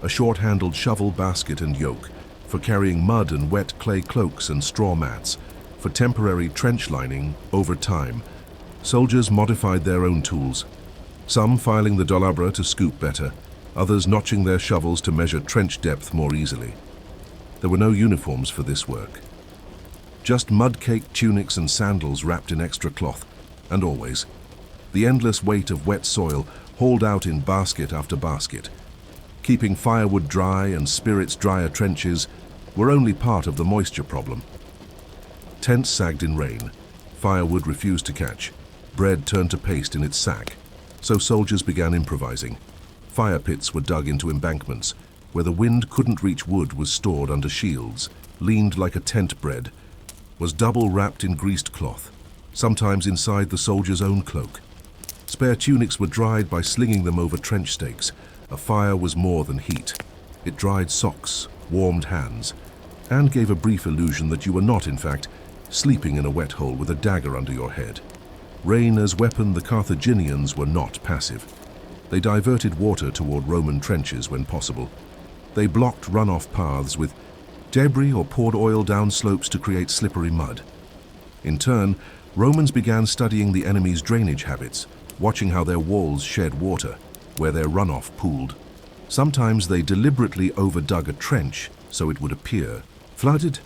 a short-handled shovel, basket, and yoke, for carrying mud and wet clay cloaks and straw mats, for temporary trench lining over time. Soldiers modified their own tools, some filing the dolabra to scoop better, others notching their shovels to measure trench depth more easily. There were no uniforms for this work. Just mud-caked tunics and sandals wrapped in extra cloth, and always, the endless weight of wet soil hauled out in basket after basket. Keeping firewood dry and spirits drier trenches were only part of the moisture problem. Tents sagged in rain, firewood refused to catch, bread turned to paste in its sack, so soldiers began improvising. Fire pits were dug into embankments, where the wind couldn't reach. Wood was stored under shields, leaned like a tent bread, was double wrapped in greased cloth, sometimes inside the soldier's own cloak. Spare tunics were dried by slinging them over trench stakes. A fire was more than heat. It dried socks, warmed hands, and gave a brief illusion that you were not, in fact, sleeping in a wet hole with a dagger under your head. Rain as weapon, the Carthaginians were not passive. They diverted water toward Roman trenches when possible. They blocked runoff paths with debris or poured oil down slopes to create slippery mud. In turn, Romans began studying the enemy's drainage habits, watching how their walls shed water, where their runoff pooled. Sometimes they deliberately overdug a trench so it would appear flooded,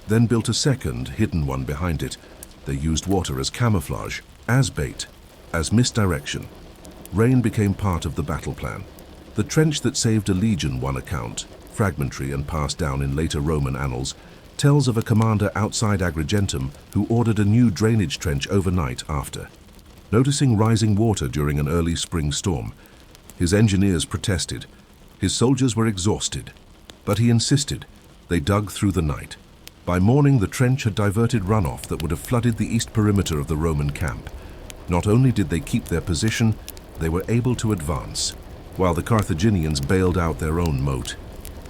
then built a second, hidden one behind it. They used water as camouflage, as bait, as misdirection. Rain became part of the battle plan. The trench that saved a legion, one account, fragmentary and passed down in later Roman annals, tells of a commander outside Agrigentum who ordered a new drainage trench overnight after. Noticing rising water during an early spring storm, his engineers protested. His soldiers were exhausted, but he insisted. They dug through the night. By morning, the trench had diverted runoff that would have flooded the east perimeter of the Roman camp. Not only did they keep their position, they were able to advance, while the Carthaginians bailed out their own moat.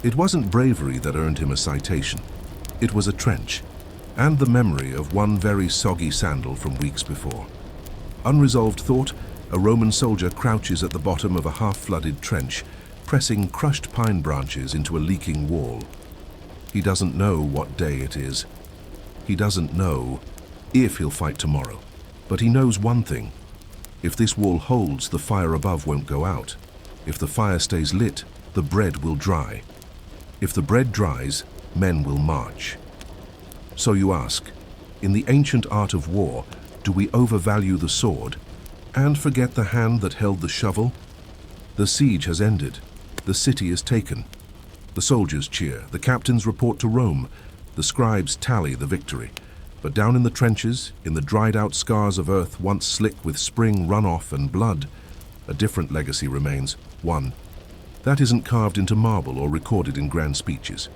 It wasn't bravery that earned him a citation. It was a trench, and the memory of one very soggy sandal from weeks before. Unresolved thought, a Roman soldier crouches at the bottom of a half-flooded trench, pressing crushed pine branches into a leaking wall. He doesn't know what day it is. He doesn't know if he'll fight tomorrow. But he knows one thing. If this wall holds, the fire above won't go out. If the fire stays lit, the bread will dry. If the bread dries, men will march. So you ask, in the ancient art of war, do we overvalue the sword and forget the hand that held the shovel? The siege has ended. The city is taken. The soldiers cheer. The captains report to Rome. The scribes tally the victory. But down in the trenches, in the dried-out scars of earth once slick with spring runoff and blood, a different legacy remains. One that isn't carved into marble or recorded in grand speeches.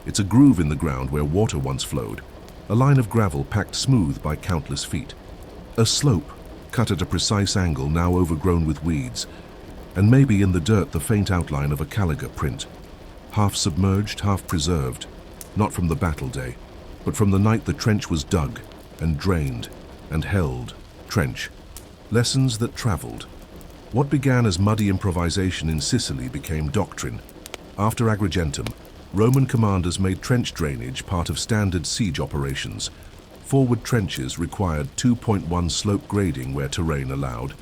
It's a groove in the ground where water once flowed, a line of gravel packed smooth by countless feet. A slope, cut at a precise angle, now overgrown with weeds, and maybe in the dirt the faint outline of a caliga print. Half submerged, half preserved, not from the battle day, but from the night the trench was dug and drained and held. Trench. Lessons that traveled. What began as muddy improvisation in Sicily became doctrine. After Agrigentum, Roman commanders made trench drainage part of standard siege operations. Forward trenches required 2.1 slope grading where terrain allowed.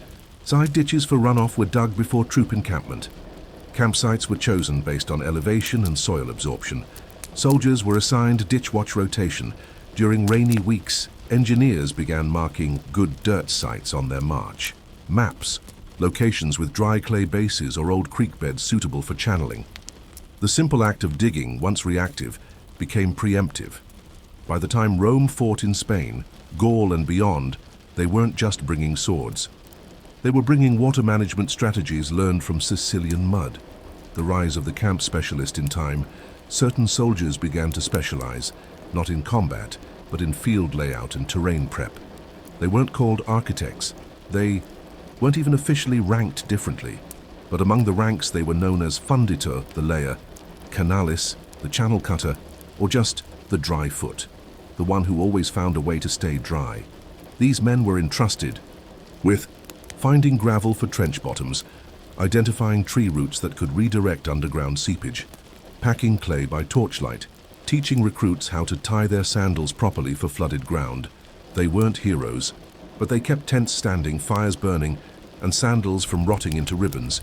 Side ditches for runoff were dug before troop encampment. Campsites were chosen based on elevation and soil absorption. Soldiers were assigned ditch watch rotation. During rainy weeks, engineers began marking good dirt sites on their march. Maps, locations with dry clay bases or old creek beds suitable for channeling. The simple act of digging, once reactive, became preemptive. By the time Rome fought in Spain, Gaul and beyond, they weren't just bringing swords. They were bringing water management strategies learned from Sicilian mud. The rise of the camp specialist in time, certain soldiers began to specialize, not in combat, but in field layout and terrain prep. They weren't called architects. They weren't even officially ranked differently. But among the ranks they were known as funditor, the layer, canalis, the channel cutter, or just the dry foot, the one who always found a way to stay dry. These men were entrusted with finding gravel for trench bottoms, identifying tree roots that could redirect underground seepage, packing clay by torchlight, teaching recruits how to tie their sandals properly for flooded ground. They weren't heroes, but they kept tents standing, fires burning, and sandals from rotting into ribbons.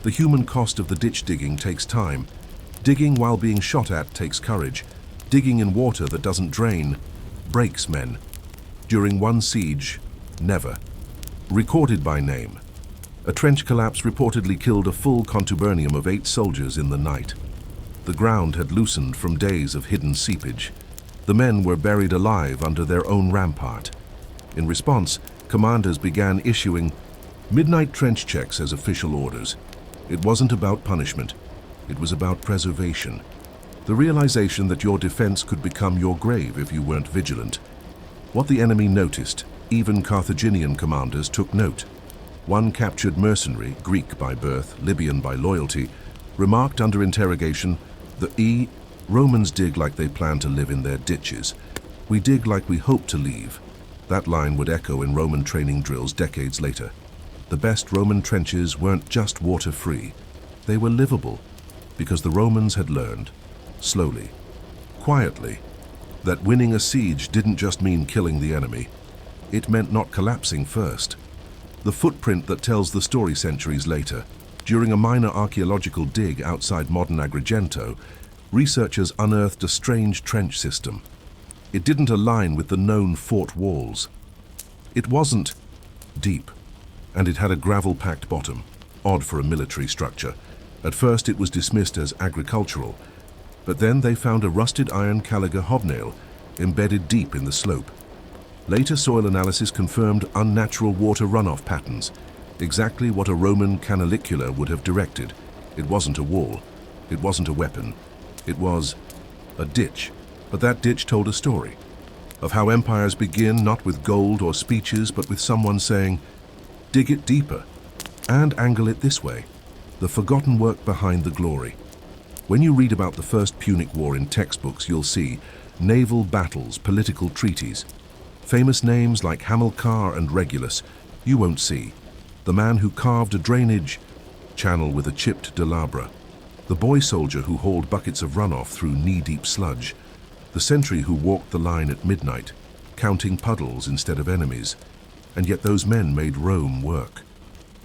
The human cost of the ditch digging takes time. Digging while being shot at takes courage. Digging in water that doesn't drain breaks men. During one siege, never. Recorded by name. A trench collapse reportedly killed a full contubernium of 8 soldiers in the night. The ground had loosened from days of hidden seepage. The men were buried alive under their own rampart. In response, commanders began issuing midnight trench checks as official orders. It wasn't about punishment. It was about preservation. The realization that your defense could become your grave if you weren't vigilant. What the enemy noticed, even Carthaginian commanders took note. One captured mercenary, Greek by birth, Libyan by loyalty, remarked under interrogation, "The Romans dig like they plan to live in their ditches. We dig like we hope to leave." That line would echo in Roman training drills decades later. The best Roman trenches weren't just water-free. They were livable, because the Romans had learned, slowly, quietly, that winning a siege didn't just mean killing the enemy. It meant not collapsing first. The footprint that tells the story centuries later. During a minor archaeological dig outside modern Agrigento, researchers unearthed a strange trench system. It didn't align with the known fort walls. It wasn't deep, and it had a gravel-packed bottom, odd for a military structure. At first it was dismissed as agricultural, but then they found a rusted iron caliga hobnail embedded deep in the slope. Later soil analysis confirmed unnatural water runoff patterns, exactly what a Roman canalicula would have directed. It wasn't a wall, it wasn't a weapon, it was a ditch. But that ditch told a story of how empires begin not with gold or speeches, but with someone saying, "Dig it deeper and angle it this way." The forgotten work behind the glory. When you read about the First Punic War in textbooks, you'll see naval battles, political treaties. Famous names like Hamilcar and Regulus, you won't see. The man who carved a drainage channel with a chipped delabra. The boy soldier who hauled buckets of runoff through knee-deep sludge. The sentry who walked the line at midnight, counting puddles instead of enemies. And yet those men made Rome work.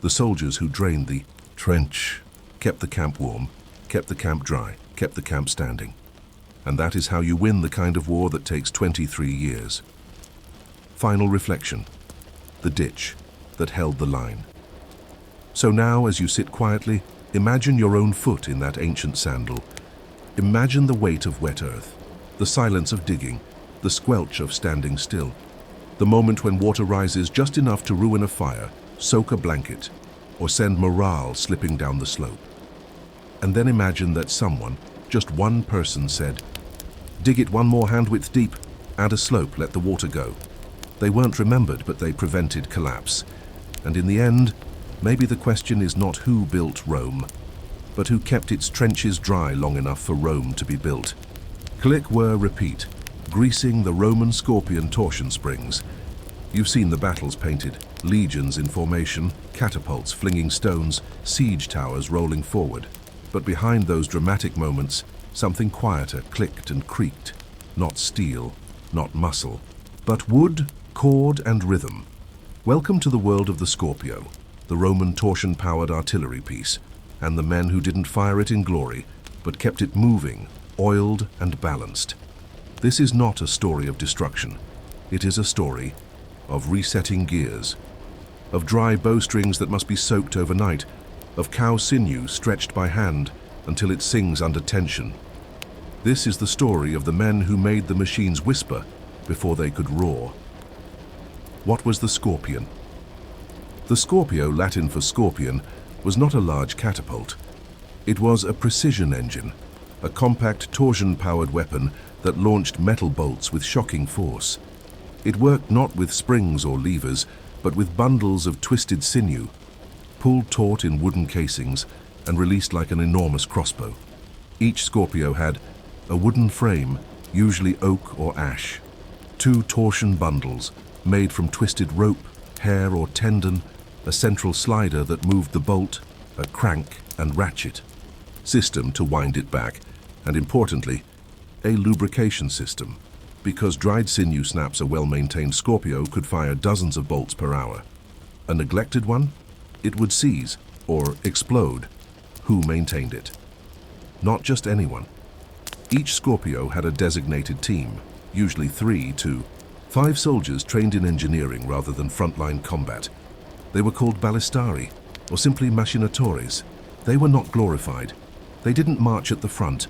The soldiers who drained the trench, kept the camp warm, kept the camp dry, kept the camp standing. And that is how you win the kind of war that takes 23 years. Final reflection. The ditch that held the line. So now, as you sit quietly, imagine your own foot in that ancient sandal. Imagine the weight of wet earth, the silence of digging, the squelch of standing still, the moment when water rises just enough to ruin a fire, soak a blanket, or send morale slipping down the slope. And then imagine that someone, just one person, said, "Dig it one more hand-width deep, add a slope, let the water go." They weren't remembered, but they prevented collapse. And in the end, maybe the question is not who built Rome, but who kept its trenches dry long enough for Rome to be built. Click, whir, repeat, greasing the Roman scorpion torsion springs. You've seen the battles painted, legions in formation, catapults flinging stones, siege towers rolling forward. But behind those dramatic moments, something quieter clicked and creaked. Not steel, not muscle, but wood, cord, and rhythm. Welcome to the world of the Scorpio, the Roman torsion-powered artillery piece, and the men who didn't fire it in glory, but kept it moving, oiled, and balanced. This is not a story of destruction. It is a story of resetting gears, of dry bowstrings that must be soaked overnight, of cow sinew stretched by hand until it sings under tension. This is the story of the men who made the machines whisper before they could roar. What was the Scorpion? The Scorpio, Latin for scorpion, was not a large catapult. It was a precision engine, a compact torsion-powered weapon that launched metal bolts with shocking force. It worked not with springs or levers, but with bundles of twisted sinew, pulled taut in wooden casings and released like an enormous crossbow. Each Scorpio had a wooden frame, usually oak or ash, 2 torsion bundles made from twisted rope, hair or tendon, a central slider that moved the bolt, a crank and ratchet, system to wind it back, and importantly, a lubrication system, because dried sinew snaps a well-maintained Scorpio could fire dozens of bolts per hour. A neglected one? It would seize or explode. Who maintained it? Not just anyone. Each Scorpio had a designated team, usually 3 to 5 soldiers trained in engineering rather than frontline combat. They were called ballistari, or simply machinatores. They were not glorified. They didn't march at the front,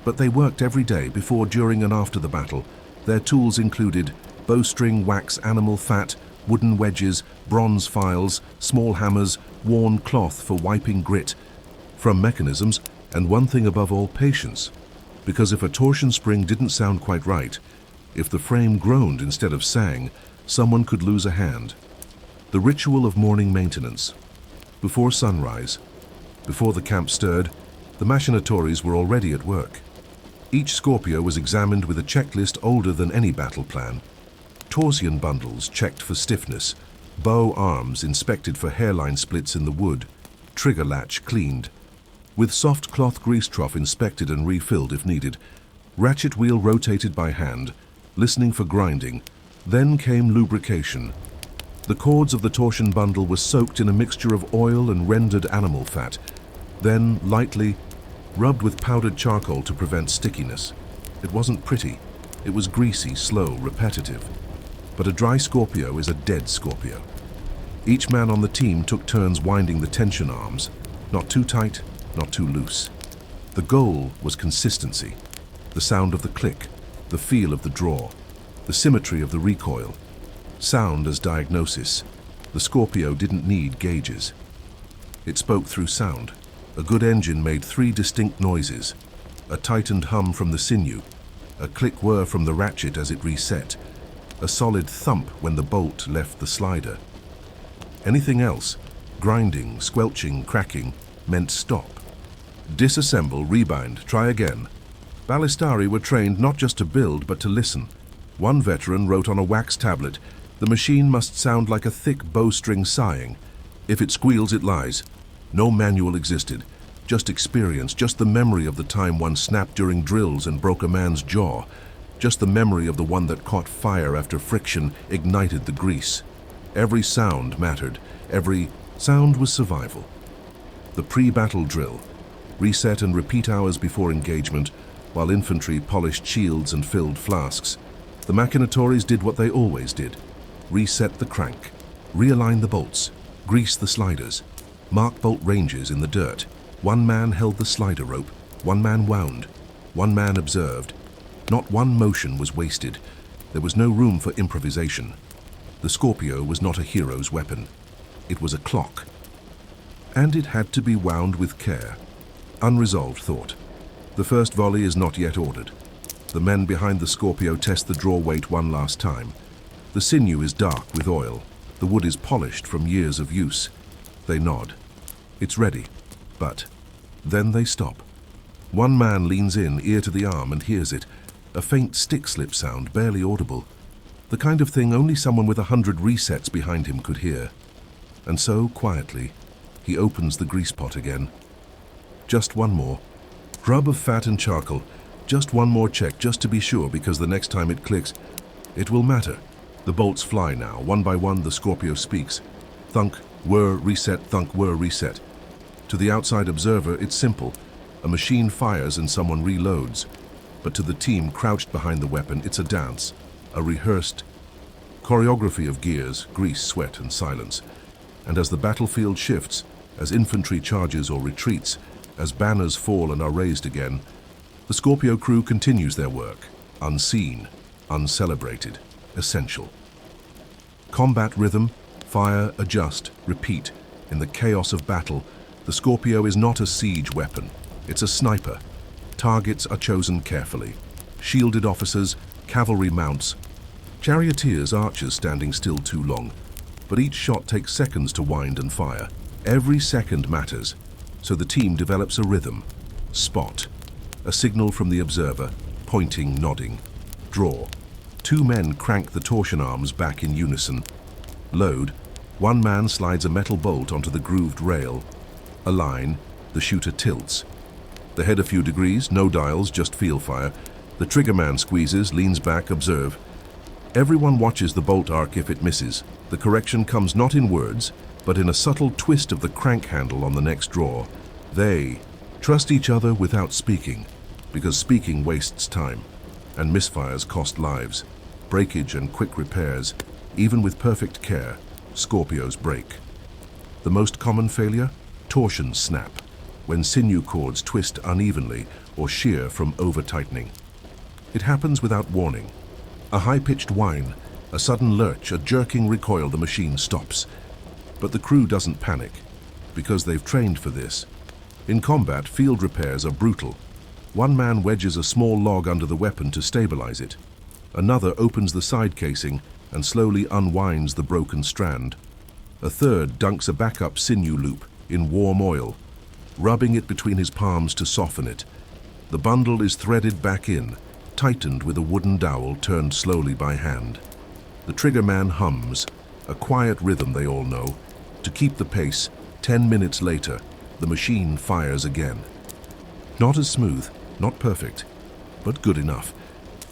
but they worked every day before, during and after the battle. Their tools included bowstring, wax, animal fat, wooden wedges, bronze files, small hammers, worn cloth for wiping grit from mechanisms, and one thing above all, patience. Because if a torsion spring didn't sound quite right, if the frame groaned instead of sang, someone could lose a hand. The ritual of morning maintenance. Before sunrise, before the camp stirred, the machinatores were already at work. Each Scorpio was examined with a checklist older than any battle plan. Torsion bundles checked for stiffness, bow arms inspected for hairline splits in the wood, trigger latch cleaned, with soft cloth grease trough inspected and refilled if needed, ratchet wheel rotated by hand, listening for grinding. Then came lubrication. The cords of the torsion bundle were soaked in a mixture of oil and rendered animal fat, then lightly rubbed with powdered charcoal to prevent stickiness. It wasn't pretty. It was greasy, slow, repetitive. But a dry Scorpio is a dead Scorpio. Each man on the team took turns winding the tension arms, not too tight, not too loose. The goal was consistency, the sound of the click, the feel of the draw, the symmetry of the recoil. Sound as diagnosis. The Scorpio didn't need gauges. It spoke through sound. A good engine made 3 distinct noises: a tightened hum from the sinew, a click whir from the ratchet as it reset, a solid thump when the bolt left the slider. Anything else, grinding, squelching, cracking, meant stop. Disassemble, rebind, try again. Ballistari were trained not just to build, but to listen. One veteran wrote on a wax tablet, "The machine must sound like a thick bowstring sighing. If it squeals, it lies." No manual existed, just experience, just the memory of the time one snapped during drills and broke a man's jaw, just the memory of the one that caught fire after friction ignited the grease. Every sound mattered, every sound was survival. The pre-battle drill, reset and repeat hours before engagement, while infantry polished shields and filled flasks. The machinatores did what they always did: reset the crank, realign the bolts, grease the sliders, mark bolt ranges in the dirt. One man held the slider rope, one man wound, one man observed. Not one motion was wasted. There was no room for improvisation. The Scorpio was not a hero's weapon. It was a clock. And it had to be wound with care. Unresolved thought. The first volley is not yet ordered. The men behind the Scorpio test the draw weight one last time. The sinew is dark with oil. The wood is polished from years of use. They nod. It's ready. But then they stop. One man leans in, ear to the arm, and hears it. A faint stick-slip sound, barely audible. The kind of thing only someone with 100 resets behind him could hear. And so, quietly, he opens the grease pot again. Just one more. Rub of fat and charcoal. Just one more check, just to be sure, because the next time it clicks, it will matter. The bolts fly now. One by one, the Scorpio speaks. Thunk, whirr, reset, thunk, whirr, reset. To the outside observer, it's simple. A machine fires and someone reloads. But to the team crouched behind the weapon, it's a dance, a rehearsed choreography of gears, grease, sweat, and silence. And as the battlefield shifts, as infantry charges or retreats, as banners fall and are raised again, The Scorpio crew continues their work, unseen, uncelebrated, essential. Combat rhythm, fire, adjust, repeat. In the chaos of battle, the Scorpio is not a siege weapon, it's a sniper. Targets are chosen carefully. Shielded officers, cavalry mounts, charioteers, archers standing still too long. But each shot takes seconds to wind and fire. Every second matters, so the team develops a rhythm. Spot, a signal from the observer, pointing, nodding. Draw, 2 men crank the torsion arms back in unison. Load, 1 man slides a metal bolt onto the grooved rail. Align, the shooter tilts. The head a few degrees, no dials, just feel fire. The trigger man squeezes, leans back, observe. Everyone watches the bolt arc if it misses. The correction comes not in words, but in a subtle twist of the crank handle on the next draw. They trust each other without speaking, because speaking wastes time, and misfires cost lives. Breakage and quick repairs, even with perfect care, Scorpios break. The most common failure? Torsion snap, when sinew cords twist unevenly or shear from over-tightening. It happens without warning. A high-pitched whine, a sudden lurch, a jerking recoil, the machine stops. But the crew doesn't panic, because they've trained for this. In combat, field repairs are brutal. 1 man wedges a small log under the weapon to stabilize it. Another opens the side casing and slowly unwinds the broken strand. A third dunks a backup sinew loop in warm oil, rubbing it between his palms to soften it. The bundle is threaded back in, tightened with a wooden dowel turned slowly by hand. The trigger man hums, a quiet rhythm they all know. To keep the pace, 10 minutes later, the machine fires again. Not as smooth, not perfect, but good enough.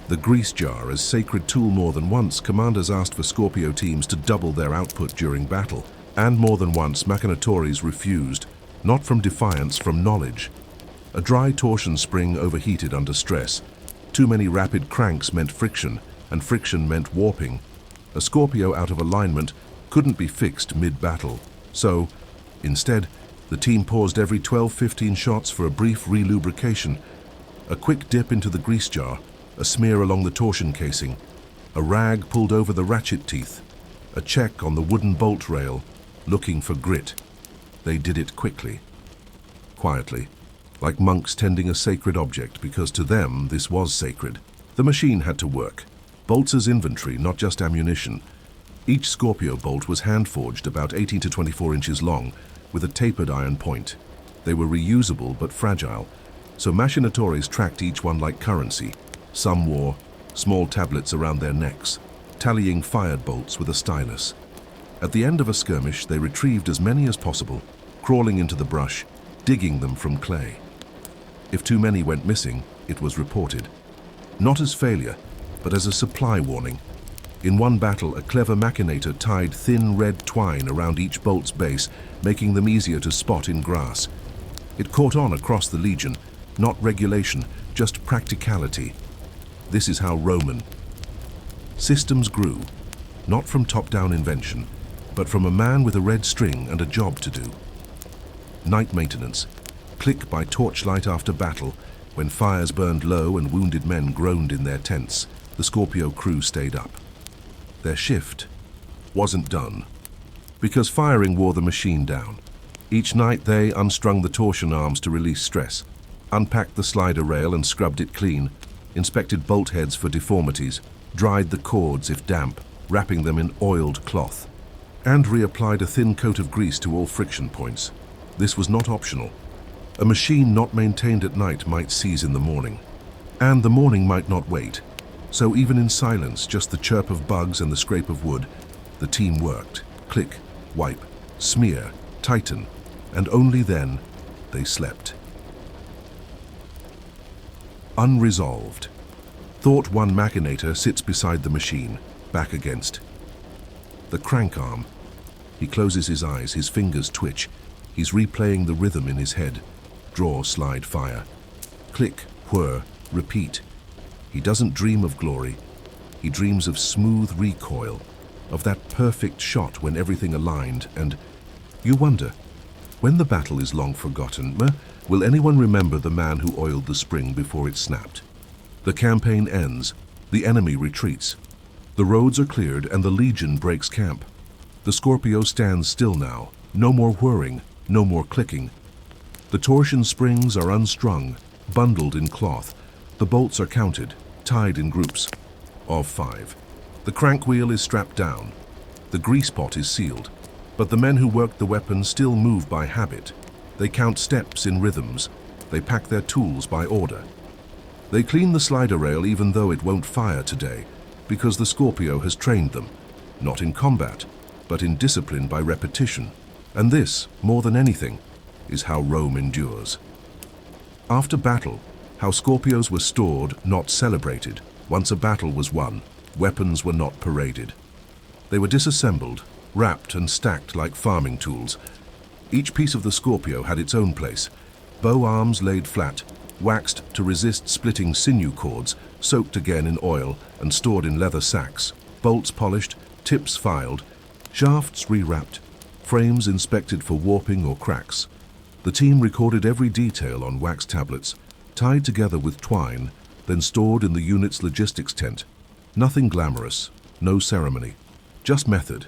The grease jar as sacred tool. More than once, commanders asked for Scorpio teams to double their output during battle, and more than once, machinatores refused, not from defiance, from knowledge. A dry torsion spring overheated under stress. Too many rapid cranks meant friction, and friction meant warping. A Scorpio out of alignment couldn't be fixed mid-battle. So, instead, the team paused every 12-15 shots for a brief relubrication. A quick dip into the grease jar, a smear along the torsion casing, a rag pulled over the ratchet teeth, a check on the wooden bolt rail, looking for grit. They did it quickly, quietly, like monks tending a sacred object, because to them this was sacred. The machine had to work. Bolts as inventory, not just ammunition. Each Scorpio bolt was hand-forged, about 18 to 24 inches long, with a tapered iron point. They were reusable but fragile, so machinatores tracked each one like currency. Some wore small tablets around their necks, tallying fired bolts with a stylus. At the end of a skirmish, they retrieved as many as possible, crawling into the brush, digging them from clay. If too many went missing, it was reported. Not as failure, but as a supply warning. In one battle, a clever machinator tied thin red twine around each bolt's base, making them easier to spot in grass. It caught on across the legion, not regulation, just practicality. This is how Roman systems grew, not from top-down invention, but from a man with a red string and a job to do. Night maintenance, click by torchlight after battle, when fires burned low and wounded men groaned in their tents, the Scorpio crew stayed up. Their shift wasn't done, because firing wore the machine down. Each night they unstrung the torsion arms to release stress, unpacked the slider rail and scrubbed it clean, inspected bolt heads for deformities, dried the cords if damp, wrapping them in oiled cloth, and reapplied a thin coat of grease to all friction points. This was not optional. A machine not maintained at night might seize in the morning, and the morning might not wait. So even in silence, just the chirp of bugs and the scrape of wood, the team worked. Click, wipe, smear, tighten, and only then they slept. Unresolved. Thought one machinator sits beside the machine, back against the crank arm. He closes his eyes, his fingers twitch. He's replaying the rhythm in his head. Draw, slide, fire. Click, whir, repeat. He doesn't dream of glory. He dreams of smooth recoil, of that perfect shot when everything aligned, and you wonder, When the battle is long forgotten, will anyone remember the man who oiled the spring before it snapped? The campaign ends, the enemy retreats. The roads are cleared and the Legion breaks camp. The Scorpio stands still now, no more whirring, no more clicking. The Torsion springs are unstrung, bundled in cloth. The bolts are counted, tied in groups of 5. The crank wheel is strapped down. The grease pot is sealed. But the men who work the weapon still move by habit. They count steps in rhythms. They pack their tools by order. They clean the slider rail even though it won't fire today, because the Scorpio has trained them, not in combat, but in discipline by repetition. And this, more than anything, is how Rome endures. After battle, how Scorpios were stored, not celebrated. Once a battle was won, weapons were not paraded. They were disassembled, wrapped and stacked like farming tools. Each piece of the Scorpio had its own place. Bow arms laid flat, waxed to resist splitting sinew cords, soaked again in oil and stored in leather sacks, bolts polished, tips filed, shafts rewrapped, frames inspected for warping or cracks. The team recorded every detail on wax tablets, tied together with twine, then stored in the unit's logistics tent. Nothing glamorous, no ceremony, just method.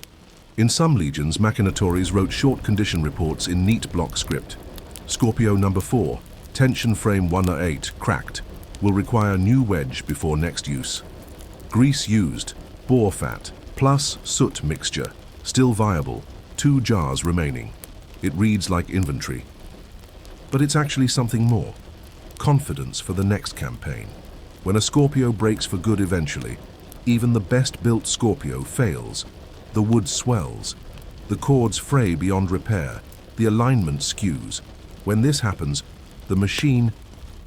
In some legions, machinatories wrote short condition reports in neat block script. Scorpio number 4, tension frame 108, cracked, will require new wedge before next use. Grease used, boar fat, plus soot mixture, still viable, 2 jars remaining. It reads like inventory. But it's actually something more. Confidence for the next campaign. When a Scorpio breaks for good eventually, even the best-built Scorpio fails. The wood swells. The cords fray beyond repair. The alignment skews. When this happens, the machine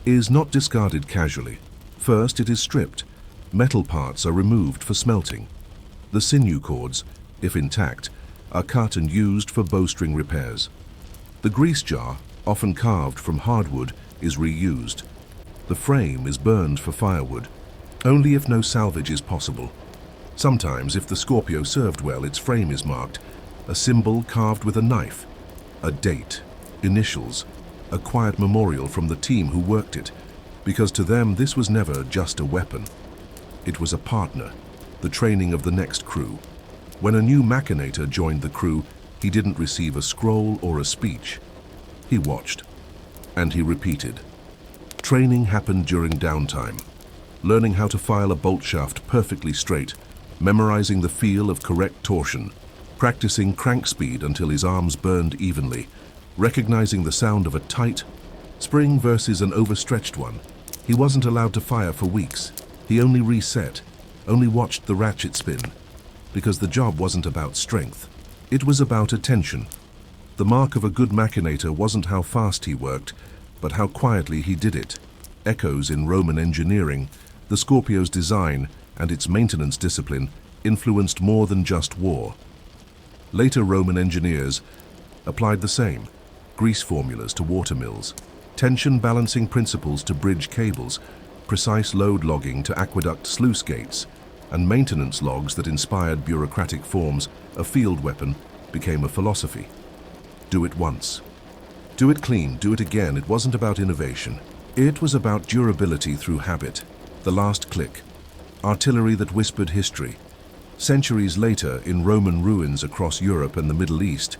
is not discarded casually. First, it is stripped. Metal parts are removed for smelting. The sinew cords, if intact, are cut and used for bowstring repairs. The grease jar, often carved from hardwood, is reused. The frame is burned for firewood, only if no salvage is possible. Sometimes, if the Scorpio served well, its frame is marked, a symbol carved with a knife, a date, initials, a quiet memorial from the team who worked it, because to them this was never just a weapon. It was a partner, the training of the next crew. When a new machinator joined the crew, he didn't receive a scroll or a speech. He watched, and he repeated. Training happened during downtime, learning how to file a bolt shaft perfectly straight, memorizing the feel of correct torsion, practicing crank speed until his arms burned evenly, recognizing the sound of a tight spring versus an overstretched one. He wasn't allowed to fire for weeks. He only reset, only watched the ratchet spin, because the job wasn't about strength. It was about attention. The mark of a good machinator wasn't how fast he worked, but how quietly he did it. Echoes in Roman engineering, the Scorpio's design and its maintenance discipline influenced more than just war. Later Roman engineers applied the same, grease formulas to water mills, tension balancing principles to bridge cables, precise load logging to aqueduct sluice gates, and maintenance logs that inspired bureaucratic forms. A field weapon became a philosophy. Do it once. Do it clean, do it again. It wasn't about innovation. It was about durability through habit. The last click. Artillery that whispered history. Centuries later, in Roman ruins across Europe and the Middle East,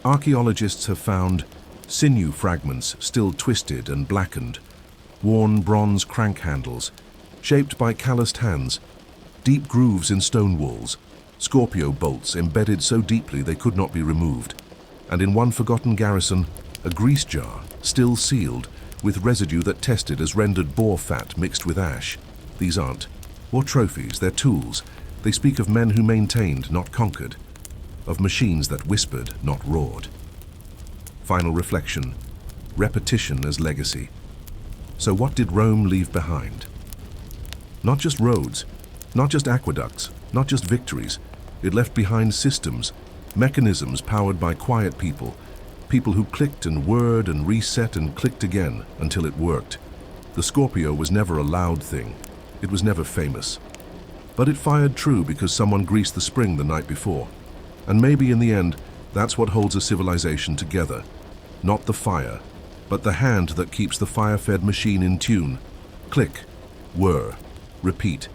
archaeologists have found sinew fragments still twisted and blackened, worn bronze crank handles, shaped by calloused hands, deep grooves in stone walls, Scorpio bolts embedded so deeply they could not be removed, and in one forgotten garrison, a grease jar, still sealed, with residue that tested as rendered boar fat mixed with ash. These aren't war trophies, they're tools. They speak of men who maintained, not conquered, of machines that whispered, not roared. Final reflection, repetition as legacy. So what did Rome leave behind? Not just roads, not just aqueducts, not just victories. It left behind systems, mechanisms powered by quiet people, people who clicked and whirred and reset and clicked again until it worked. The Scorpio was never a loud thing. It was never famous. But it fired true because someone greased the spring the night before. And maybe in the end, that's what holds a civilization together. not the fire, but the hand that keeps the fire-fed machine in tune. Click, whirr, repeat,